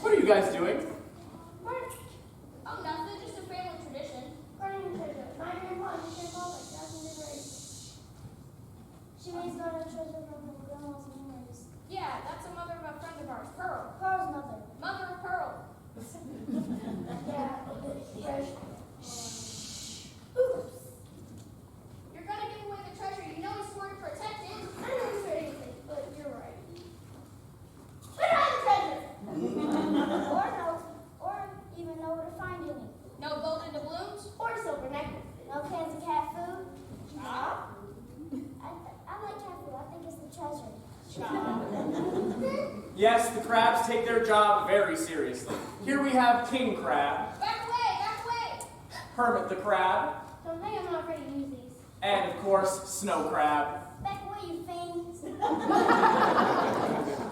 What are you guys doing? Oh, nothing, just a family tradition. Guarding the treasure. My grandpa and your grandpa like that in the race. She raised our treasure from her grandma's memories. Yeah, that's the mother of a friend of ours, Pearl. Pearl's mother. Mother of Pearl. Yeah. Oops. You're gonna give away the treasure. You know he swore to protect it. I don't know he said anything, but you're right. Put on the treasure! or even know where to find any. No golden doubloons? Or silver necklace. No cans of cat food? Chop? I like cat food. I think it's the treasure. Yes, the crabs take their job very seriously. Here we have King Crab, Back away! Back away! Hermit the Crab, Don't think I'm not ready to use these. and of course, Snow Crab. Back away, you fiends.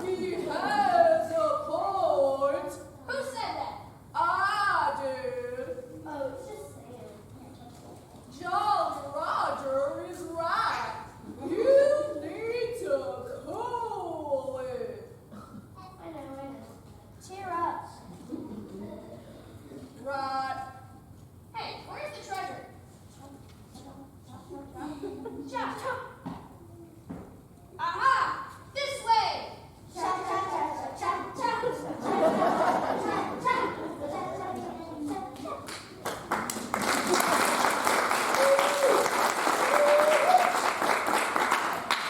He has a point. Who said that? I did. Oh, it's just saying. John Roger is right. You need to cool it. I know. Cheer up. Right. Hey, where's the treasure? Chop, chop. Aha! This way! Chop, chop, chop, chop, chop, chop, chop, chop, chop.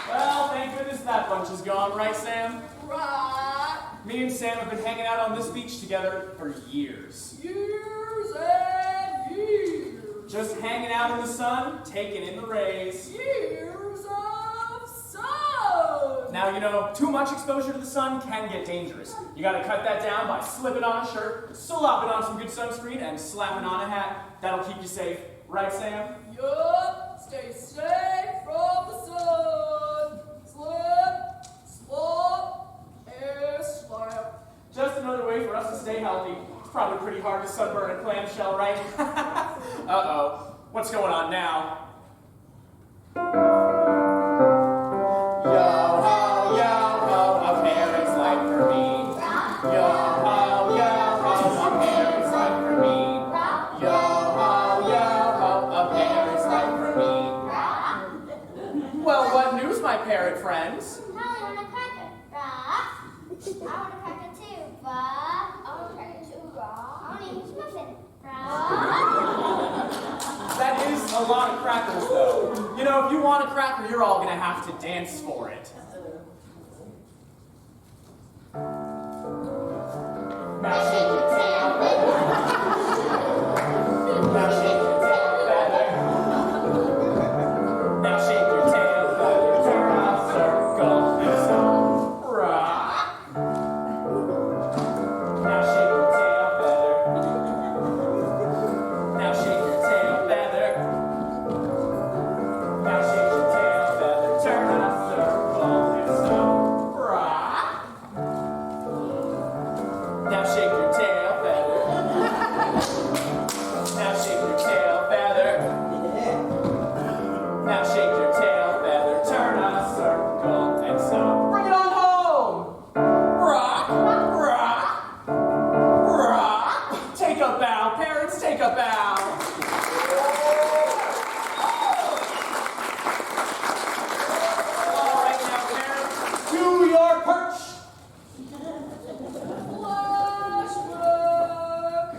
Well, thank goodness that bunch is gone, right, Sam? Right. Me and Sam have been hanging out on this beach together for years. Years and years. Just hanging out in the sun, taking in the rays. Years of sun. Now, you know, too much exposure to the sun can get dangerous. You gotta cut that down by slipping on a shirt, slopping on some good sunscreen, and slapping on a hat. That'll keep you safe. Right, Sam? Yup. Stay safe from the sun. Slip, slop, and slap. Just another way for us to stay healthy. It's probably pretty hard to sunburn a clamshell, right? Uh-oh. What's going on now? Yo-ho, yo-ho, a parent's life for me. Yo-ho, yo-ho, a parent's life for me. Yo-ho, yo-ho, a parent's life for me. Well, what news, my parrot friends? I want a cracker. I want a cracker too, Bob. I want a cracker too, Bob. I want to eat muffin. That is a lot of crackers, though. You know, if you want a cracker, you're all gonna have to dance for it. Now shake your tail feather. Now shake your tail feather. Now shake your tail feather. Turn a circle and stop. Rock. Now shake your tail feather. Now shake your tail feather. Now shake your tail feather. Turn a circle and stop. Rock. Now shake your tail feather. Now shake your tail feather. Now shake your tail feather. Turn a circle and stop. Bring it on home. Rock, rock, rock. Take a bow, parents, take a bow. All right now, parents, to your perch. Flashback!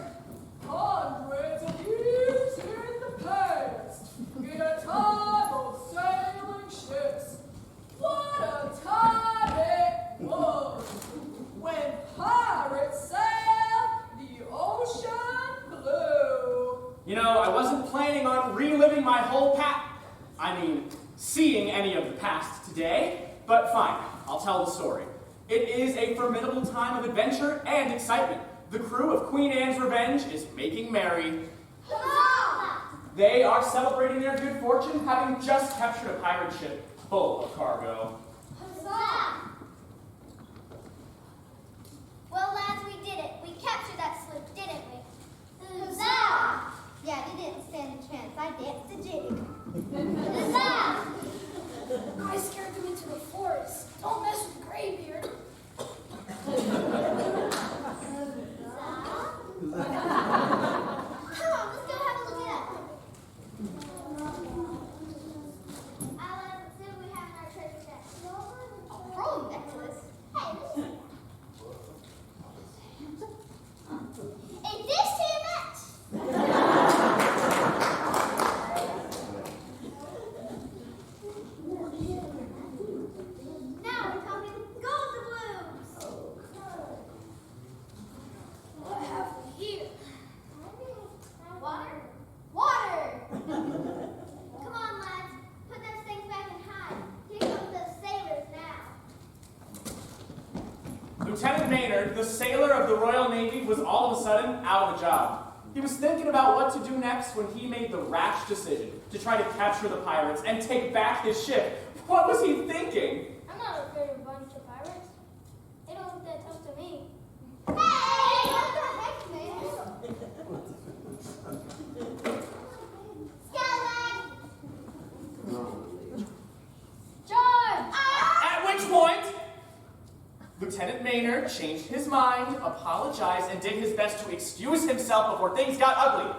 Hundreds of years in the past, in a time of sailing ships. What a time it was when pirates sailed the ocean blue. You know, I wasn't planning on reliving my whole seeing any of the past today, but fine, I'll tell the story. It is a formidable time of adventure and excitement. The crew of Queen Anne's Revenge is making merry. They are celebrating their good fortune, having just captured a pirate ship full of cargo. Well, lads, we did it. We captured that sloop, didn't we? Huzzah! Yeah, they didn't stand a chance. I danced a jig. Huzzah! I scared them into the forest. Don't mess with Graybeard. Come on, let's go have a look at it. Let's see what we have in our treasure chest. A pearl necklace? Hey, listen. Is this too much? Now we're talking gold doubloons. What have we here? Water? Water! Come on, lads. Put those things back and hide. Here comes those sailors now. Lieutenant Maynard, the sailor of the Royal Navy, was all of a sudden out of a job. He was thinking about what to do next when he made the rash decision to try to capture the pirates and take back his ship. What was he thinking? I'm not afraid of a bunch of pirates. They don't look that tough to me. Hey! What the heck, man? Scallywag! Charge! At which point, Lieutenant Maynard changed his mind, apologized, and did his best to excuse himself before things got ugly.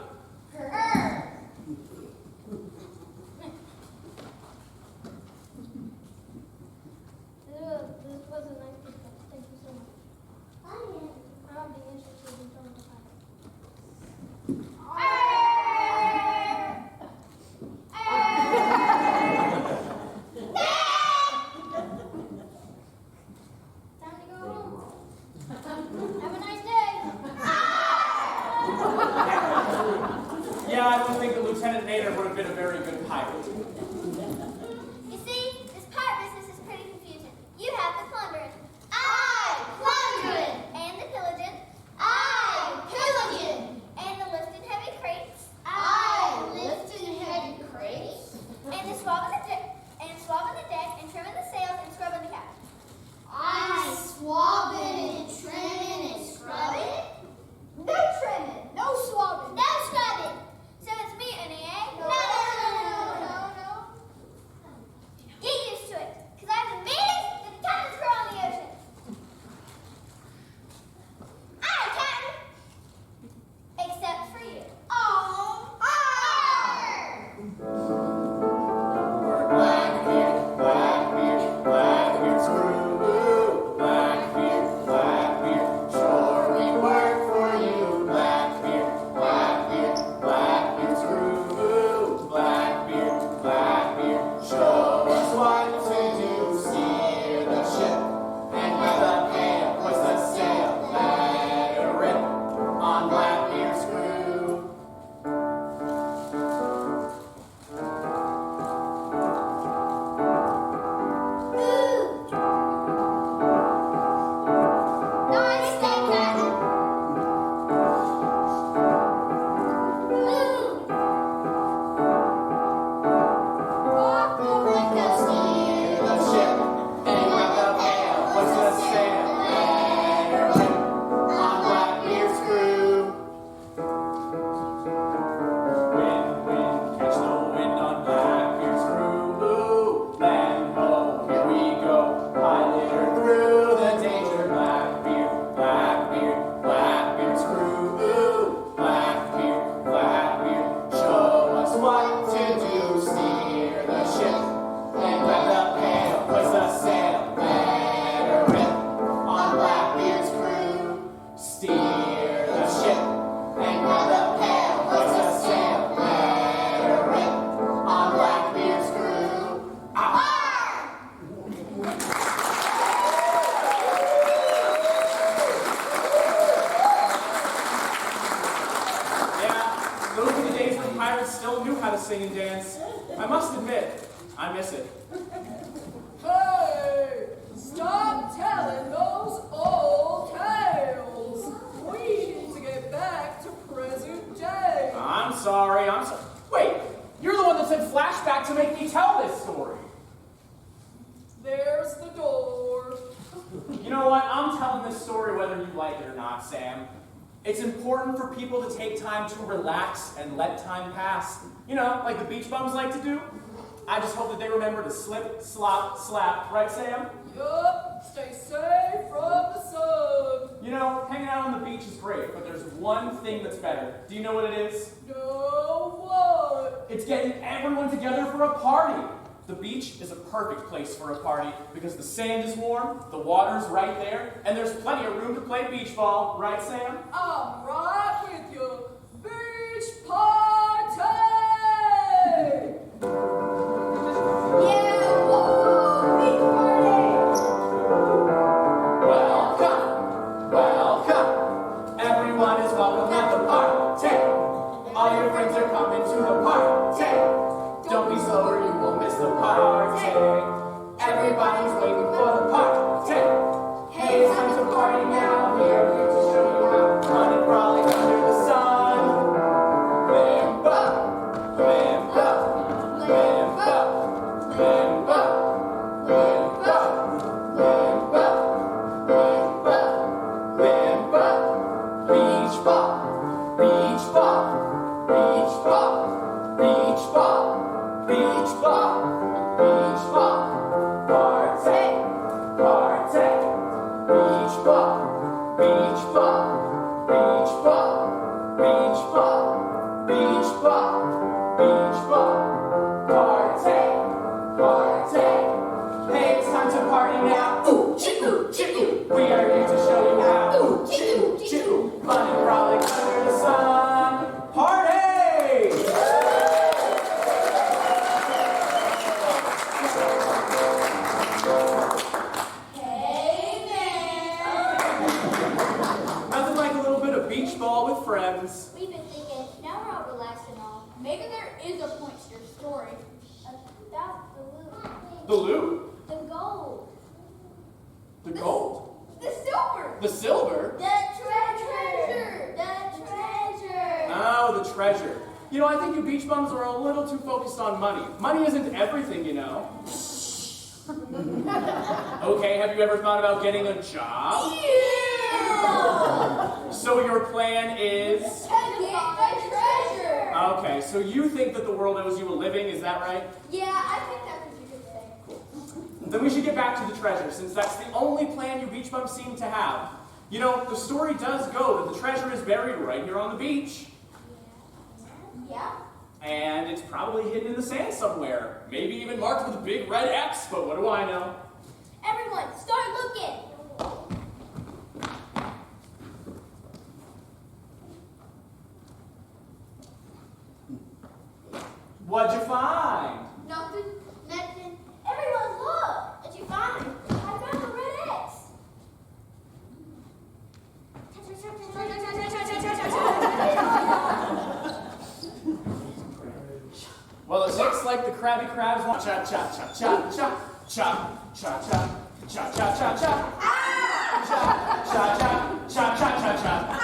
This was a nice pickup. Thank you so much. I'll be interested in some of the pirates. Time to go home. Have a nice day. Yeah, sing and dance. I must admit, I miss it. Hey, stop telling those old tales. We need to get back to present day. I'm sorry. Wait, you're the one that said flashback to make me tell this story. There's the door. You know what? I'm telling this story whether you like it or not, Sam. It's important for people to take time to relax and let time pass. You know, like the beach bums like to do. I just hope that they remember to slip, slop, slap. Right, Sam? Yup, stay safe from the sun. You know, hanging out on the beach is great, but there's one thing that's better. Do you know what it is? No, what? It's getting everyone together for a party. The beach is a perfect place for a party because the sand is warm, the water's right there, and there's plenty of room to play beach ball. Right, Sam? I'm right with you. Beach party! Yeah, woo! Beach party! Welcome, welcome. Everyone is welcome at the party. All your friends are coming to the party. Don't be slow or you will miss the party. Everybody's waiting for the party. Hey, it's time to party now. We are here to show you how fun and frolic under the sun. Limbo, limbo, limbo, limbo, limbo, limbo, limbo, limbo. Beach ball, beach ball, beach ball, beach ball. Beach ball, beach ball, party, party. Beach ball, beach ball, beach ball, beach ball, beach ball, beach ball, party, party. Hey, it's time to party now. Ooh, choo, choo. We are here to show you how. Ooh, choo, choo. Fun and frolic under the sun. Party! Nothing like a little bit of beach ball with friends. We've been thinking, now we're all relaxed and all. Maybe there is a point to your story. About the loot. The loot, The gold. the gold, The silver! the silver. The treasure. The treasure. Oh, the treasure. You know, I think you beach bums are a little too focused on money. Money isn't everything, you know. Okay, have you ever thought about getting a job? Yeah. So your plan is? To get the treasure. Okay, so you think that the world owes you a living, is that right? Yeah, I think that's what you could say. Then we should get back to the treasure, since that's the only plan you beach bums seem to have. You know, the story does go that the treasure is buried right here on the beach. Yeah. And it's probably hidden in the sand somewhere. Maybe even marked with a big red X, but what do I know? Everyone, start looking. What'd you find? Nothing. Nothing. Everyone, look. What'd you find? I found the red X. Well, it looks like the Krabby Crabs want cha-cha-cha-cha-cha, cha-cha-cha, cha-cha-cha-cha, cha-cha-cha-cha-cha-cha.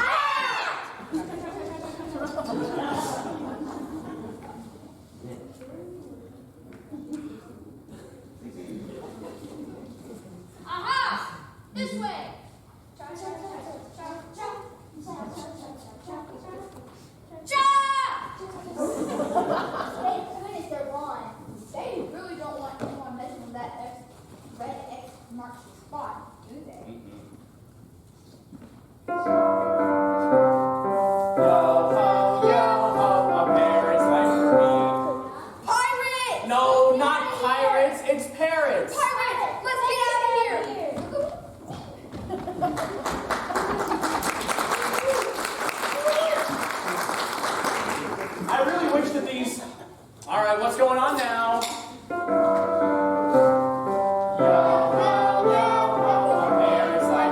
Aha! This way! Hey, goodness, they're gone. They really don't want anyone messing with that X. Red X marks the spot, do they? Yo-ho, yo-ho, my parents like me. Pirate! No, not pirates, it's parrots. Pirate! Let's get out of here! I really wish that these... All right, what's going on now? Yo-ho, yo-ho, my parents like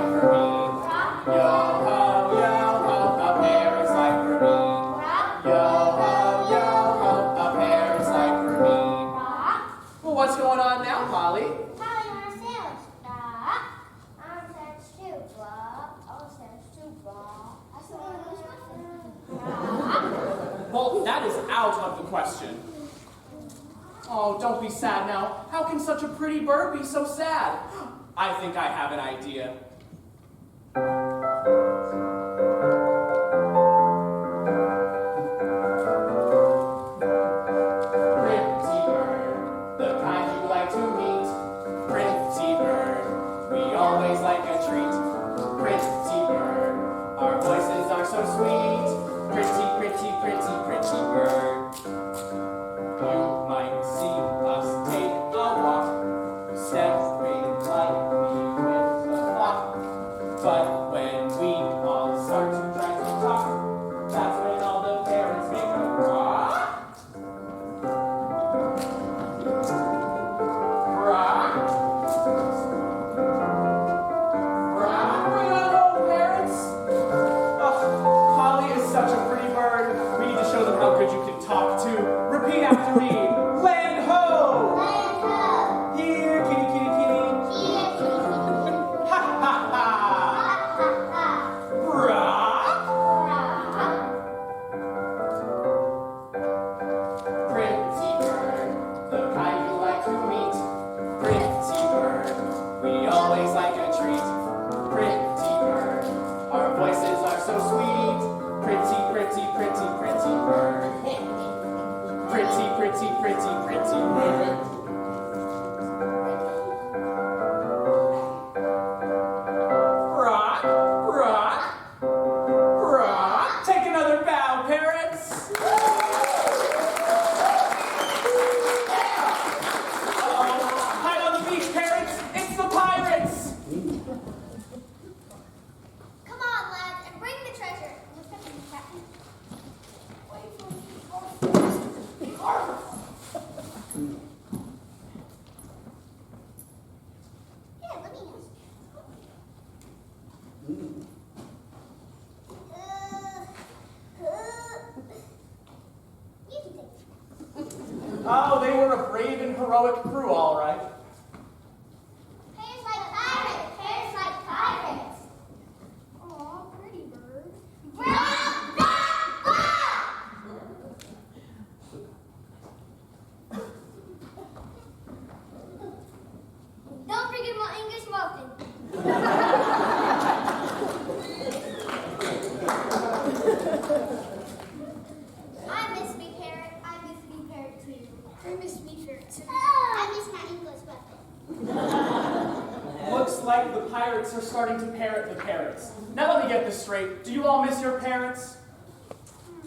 question. Oh, don't be sad now. How can such a pretty bird be so sad? I think I have an idea. Pretty bird, the kind you like to meet. Pretty bird, we always like a treat. Pretty bird, our voices are so sweet. Pretty, pretty, pretty, pretty bird. You might see us take a walk, stepping lightly with the flock. But when we all start to try to talk, that's when all the parents make a rock. Rock. Rock. Bring on home, parents. Oh, Holly is such a pretty bird. We need to show them how good you can talk too. Repeat after me. Land ho! Land ho! Here, kitty, kitty, kitty. Here, kitty, kitty, kitty. Ha ha ha! Ha, ha, ha. Rock. Rock. Pretty bird, the kind you like to meet. Pretty bird, we always like a treat. Pretty bird, our voices are so sweet. Pretty, pretty, pretty, pretty bird. Pretty, pretty, pretty, pretty bird. Rock, rock, rock. Take another bow, parents. Uh-oh. Hide on the beach, parents. It's the pirates. Come on, lads, and bring the treasure. Look at me, Captain. Wait for me. Here, let me ask. You can take it. Oh, they were a brave and heroic crew, all right. Hair's like pirates. Hair's like pirates. Aw, pretty bird. Brah, brah, brah. Don't forget my English muffin. I miss me parrot. I miss me parrot too. I miss me parrot too. I miss my English muffin. Looks like the pirates are starting to parrot the parrots. Now let me get this straight. Do you all miss your parents?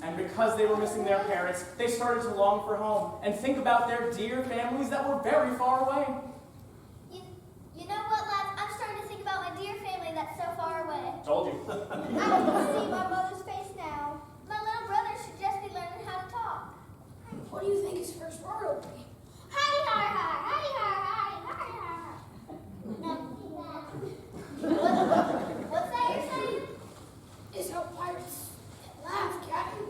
And because they were missing their parents, they started to long for home and think about their dear families that were very far away. You know what, lads? I'm starting to think about my dear family that's so far away. Told you. I can see my mother's face now. My little brother should just be learning how to talk. What do you think his first word will be? Hi, hi, hi, hi, hi, hi, hi, hi. What's that you're saying? Is how pirates laugh, Captain.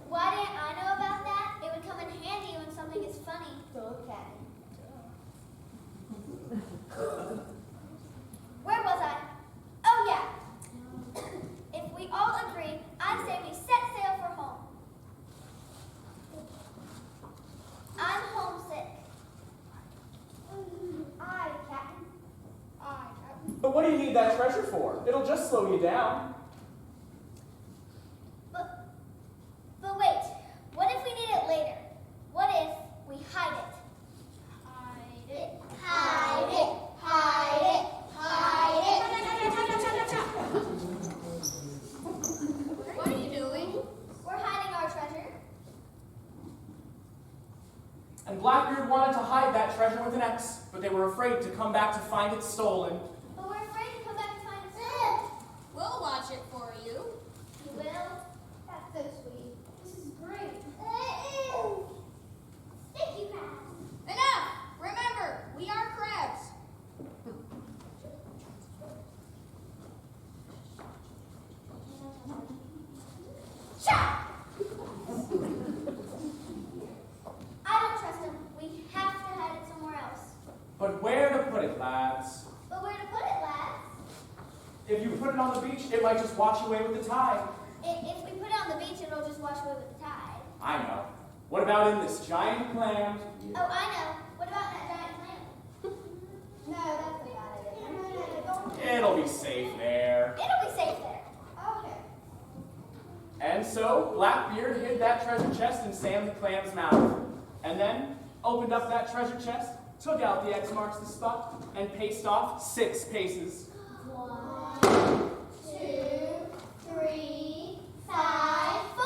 Why didn't I know about that? It would come in handy when something is funny. Okay. Where was I? Oh, yeah. If we all agree, I say we set sail for home. I'm homesick. Aye, Captain. Aye, Captain. But what do you need that treasure for? It'll just slow you down. But wait, what if we need it later? What if we hide it? Hide it. Hide it, hide it, hide it. What are you doing? We're hiding our treasure. And Blackbeard wanted to hide that treasure with an X, but they were afraid to come back to find it stolen. But we're afraid to come back and find it stolen. We'll watch it for you. You will? That's so sweet. This is great. Sticky crabs. Enough! Remember, we are crabs. Shut! I don't trust him. We have to hide it somewhere else. But where to put it, lads? But where to put it, lads? If you put it on the beach, it might just wash away with the tide. If we put it on the beach, it'll just wash away with the tide. I know. What about in this giant clam? Oh, I know. What about that giant clam? No, that's a bad idea. It'll be safe there. It'll be safe there. Okay. And so Blackbeard hid that treasure chest in Sam the Clam's mouth, and then opened up that treasure chest, took out the X marks the spot, and paced off 6 paces. 1, 2, 3, 5, 4.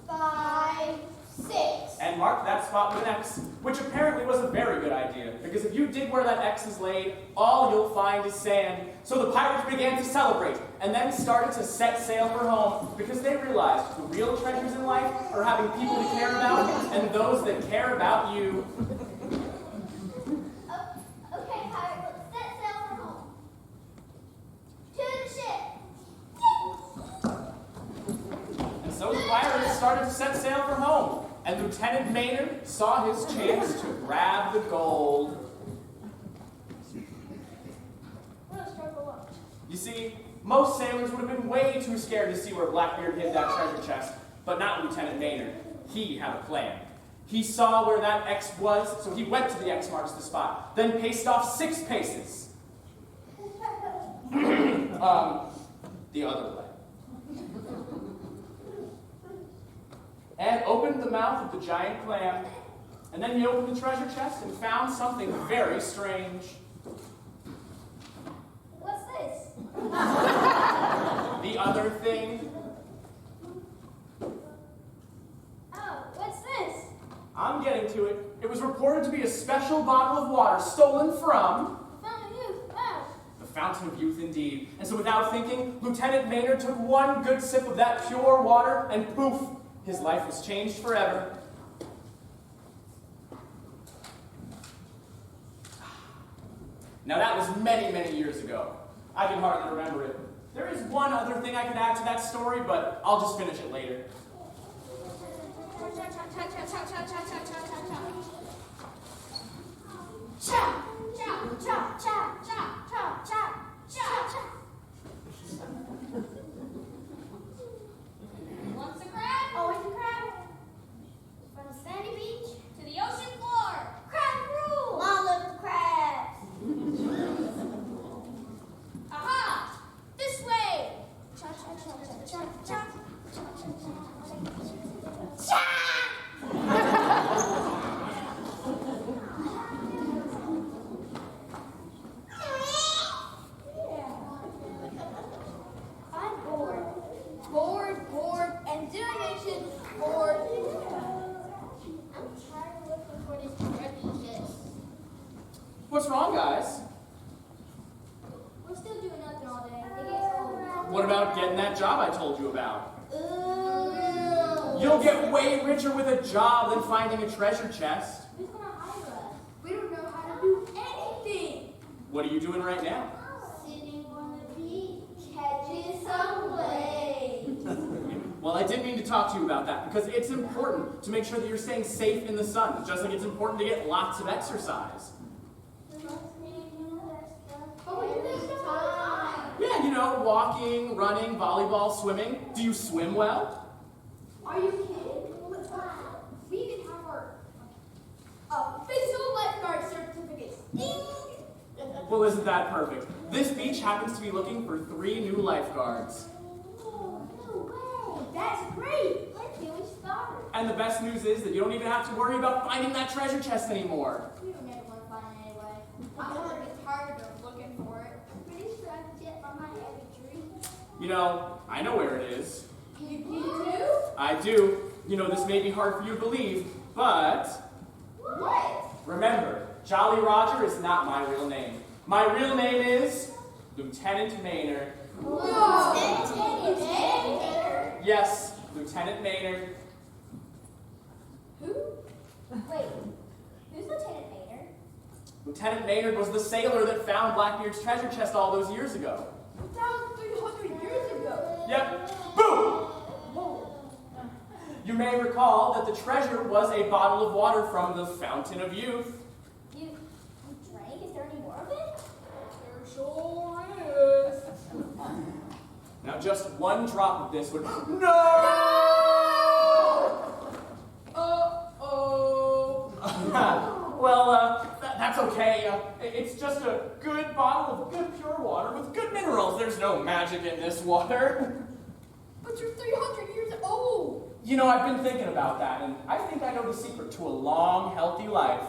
5, 6. And marked that spot with an X, which apparently was a very good idea, because if you dig where that X is laid, all you'll find is sand. So the pirates began to celebrate, and then started to set sail for home, because they realized the real treasures in life are having people to care about, and those that care about you. Okay, pirate, let's set sail for home. To the ship. And so the pirates started to set sail for home, and Lieutenant Maynard saw his chance to grab the gold. You see, most sailors would have been way too scared to see where Blackbeard hid that treasure chest, but not Lieutenant Maynard. He had a plan. He saw where that X was, so he went to the X marks the spot, then paced off 6 paces. The other way. And opened the mouth of the giant clam, and then he opened the treasure chest and found something very strange. What's this? The other thing. Oh, what's this? I'm getting to it. It was reported to be a special bottle of water stolen from Fountain of Youth. Oh. the Fountain of Youth, indeed. And so without thinking, Lieutenant Maynard took one good sip of that pure water, and poof, his life was changed forever. Now that was many, many years ago. I can hardly remember it. There is one other thing I could add to that story, but I'll just finish it later. Once a crab, Always a crab. From the sandy beach. to the ocean floor. Crab rule. Mom loves crabs. Aha! This way! I'm bored. Bored, and did I mention bored? I'm tired of looking for this treasure chest. What's wrong, guys? We're still doing nothing all day. It gets cold. What about getting that job I told you about? Ooh. You'll get way richer with a job than finding a treasure chest. Who's gonna hire us? We don't know how to do anything. What are you doing right now? Sitting on the beach, catching some waves. Well, I did mean to talk to you about that because it's important to make sure that you're staying safe in the sun, just like it's important to get lots of exercise. But we do this all the time. Yeah, you know, walking, running, volleyball, swimming. Do you swim well? Are you kidding? We even have our official lifeguard certificates. Ding! Well, isn't that perfect? This beach happens to be looking for 3 new lifeguards. Oh, no way. That's great. Let's get we started. And the best news is that you don't even have to worry about finding that treasure chest anymore. We don't never want to find it anyway. I'm gonna get tired of looking for it. I'm pretty sure I can get by my every tree. You know, I know where it is. You do? I do. You know, this may be hard for you to believe, but What? remember, Jolly Roger is not my real name. My real name is Lieutenant Maynard. No. Yes, Lieutenant Maynard. Who? Wait, who's Lieutenant Maynard? Lieutenant Maynard was the sailor that found Blackbeard's treasure chest all those years ago. 1,300 years ago. Yep. Boom! You may recall that the treasure was a bottle of water from the Fountain of Youth. You drank? Is there any more of it? There sure is. Now just one drop of this would... No! Well, that's okay. It's just a good bottle of good pure water with good minerals. There's no magic in this water. But you're 300 years old. You know, I've been thinking about that, and I think I know the secret to a long, healthy life.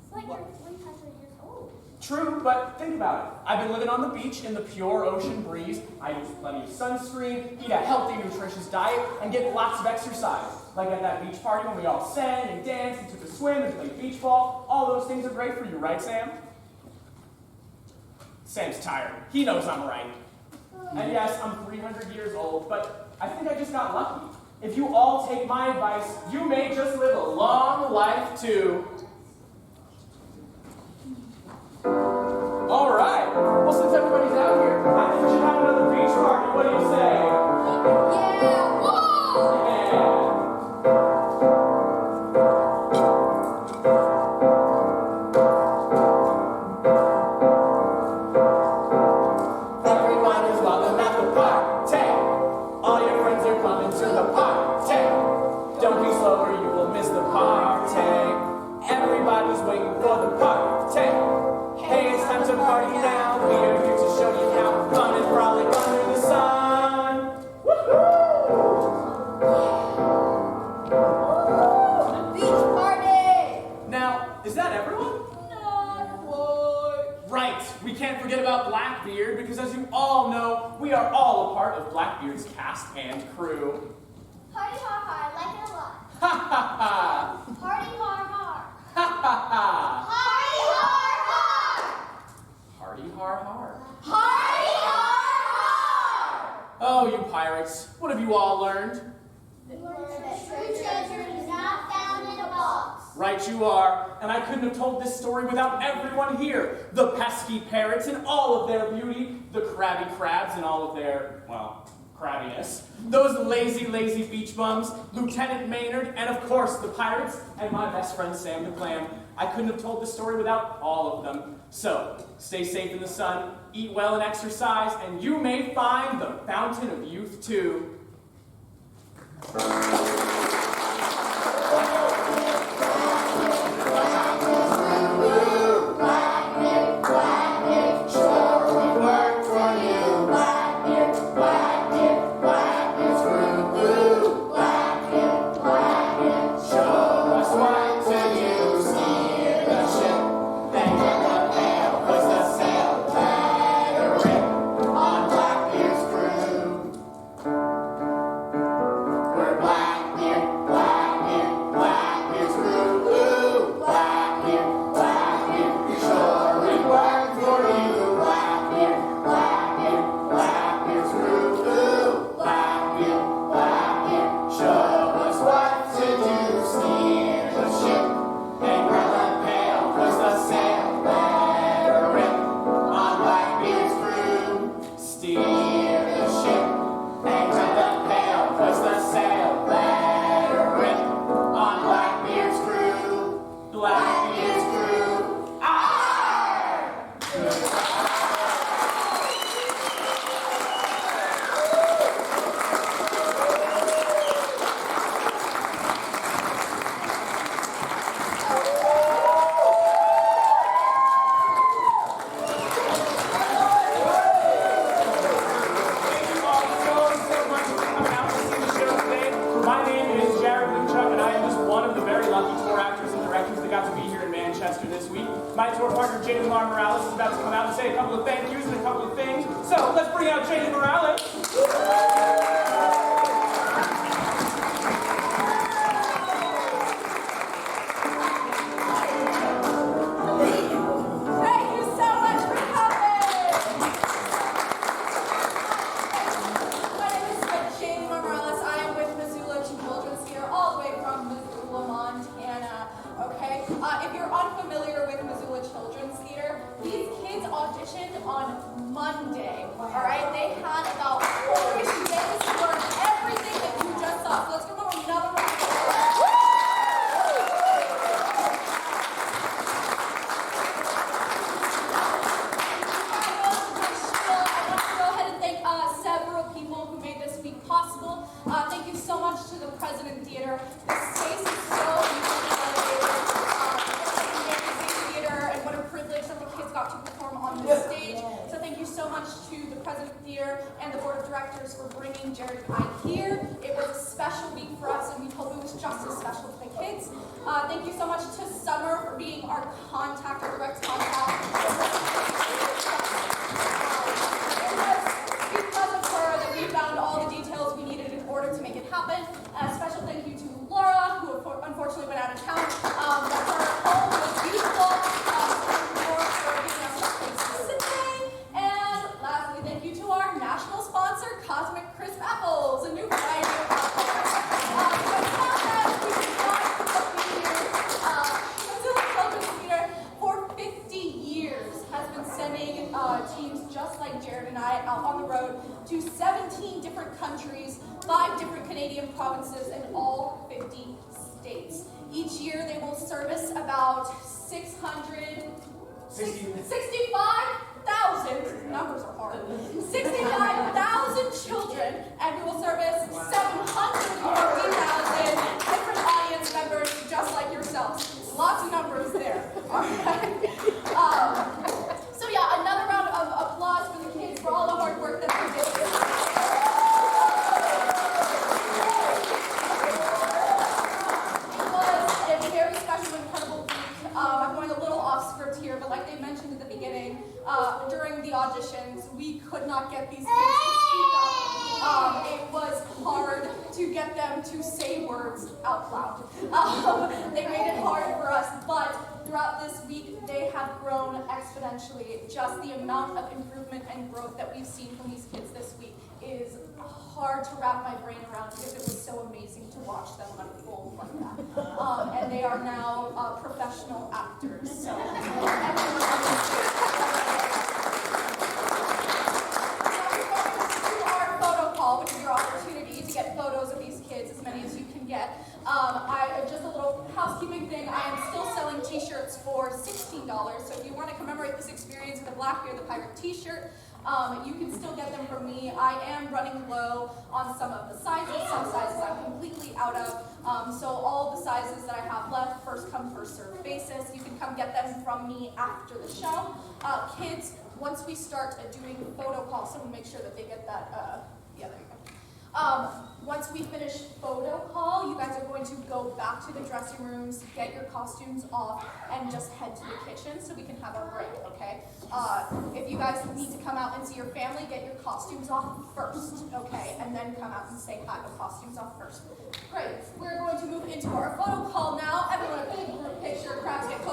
It's like you're 300 years old. True, but think about it. I've been living on the beach in the pure ocean breeze. I use plenty of sunscreen, eat a healthy, nutritious diet, and get lots of exercise. Like at that beach party when we all sang and danced and took a swim and played beach ball. All those things are great for you, right, Sam? Sam's tired. He knows I'm right. And yes, I'm 300 years old, but I think I just got lucky. If you all take my advice, you may just live a long life too. All right. Well, since everybody's out here, I think we should have another beach party. What do you say? Yeah, whoa! Yeah. Everyone is welcome at the party. All your friends are coming to the party. Don't be slow or you will miss the party. Everybody's waiting for the party. Hey, it's time to party now. We are here to show you how. Fun and frolic under the sun. Beach party! Now, is that everyone? Not quite. Right. We can't forget about Blackbeard because, as you all know, we are all a part of Blackbeard's cast and crew. Party har har, like it a lot. Ha ha ha! Party har har. Ha ha ha! Party har har. Party har har. Party har har. Oh, you pirates! What have you all learned? That true treasure is not found in a box. Right you are, and I couldn't have told this story without everyone here. The pesky parrots in all of their beauty, the crabby crabs in all of their, well, crabbiness, those lazy, lazy beach bums, Lieutenant Maynard, and of course the pirates, and my best friend Sam the Clam. I couldn't have told this story without all of them. So, stay safe in the sun, eat well and exercise, and you may find the fountain of youth too. My tour partner, Jaden Morales, is about to come out and say a couple of thank yous and a couple of things. So let's bring out Jaden Morales. Thank you so much for coming! My name is Jane Morales. I am with Missoula Children's Theater, all the way from Missoula, Montana. Okay? If you're unfamiliar with Missoula Children's Theater, these kids auditioned on Monday. Alright? They had about 4-ish days to learn everything that you just saw. So let's give them another round of applause. Several people who made this week possible. Thank you so much to the President Theater. This space is so beautifully elevated. directors for bringing Jared and I here. It was a special week for us, and we hope it was just as special for the kids. Thank you so much to Summer for being our contact, our direct contact. It was because of her that we found all the details we needed in order to make it happen. A special thank you to Laura, who unfortunately went out of town. But her home was beautiful. For giving us a place to sit today. And lastly, thank you to our national sponsor, Cosmic Crisp Apples, a new variety of apples. Without that, we could not be here. Missoula Children's Theater, for 50 years, has been sending teams just like Jared and I out on the road to 17 different countries, 5 different Canadian provinces, and all 50 states. Each year, they will service about 65,000, numbers are hard, 65,000 children, and we will service 740,000 different audience members just like yourselves. Lots of numbers there. All right. So yeah, another round of applause for the kids for all the hard work that they did. It was a very special, incredible week. I'm going a little off script here, but like they mentioned at the beginning, during the auditions, we could not get these kids to speak up. It was hard to get them to say words out loud. They made it hard for us, but throughout this week, they have grown exponentially. Just the amount of improvement and growth that we've seen from these kids this week is hard to wrap my brain around because it was so amazing to watch them unfold like that. And they are now professional actors. So our photo call, which is your opportunity to get photos of these kids, as many as you can get. Just a little housekeeping thing. I am still selling t-shirts for $16. So if you want to commemorate this experience with a Blackbeard the Pirate t-shirt, you can still get them from me. I am running low on some of the sizes. Some sizes I'm completely out of. So all the sizes that I have left, first come, first served basis. You can come get them from me after the show. Kids, once we start doing photo calls, someone make sure that they get that. Yeah, there you go. Once we finish photo call, you guys are going to go back to the dressing rooms, get your costumes off, and just head to the kitchen so we can have a break, okay? If you guys need to come out and see your family, get your costumes off first, okay? And then come out and say hi, but costumes off first. Great. We're going to move into our photo call now. Everyone, a big group picture. Crowds get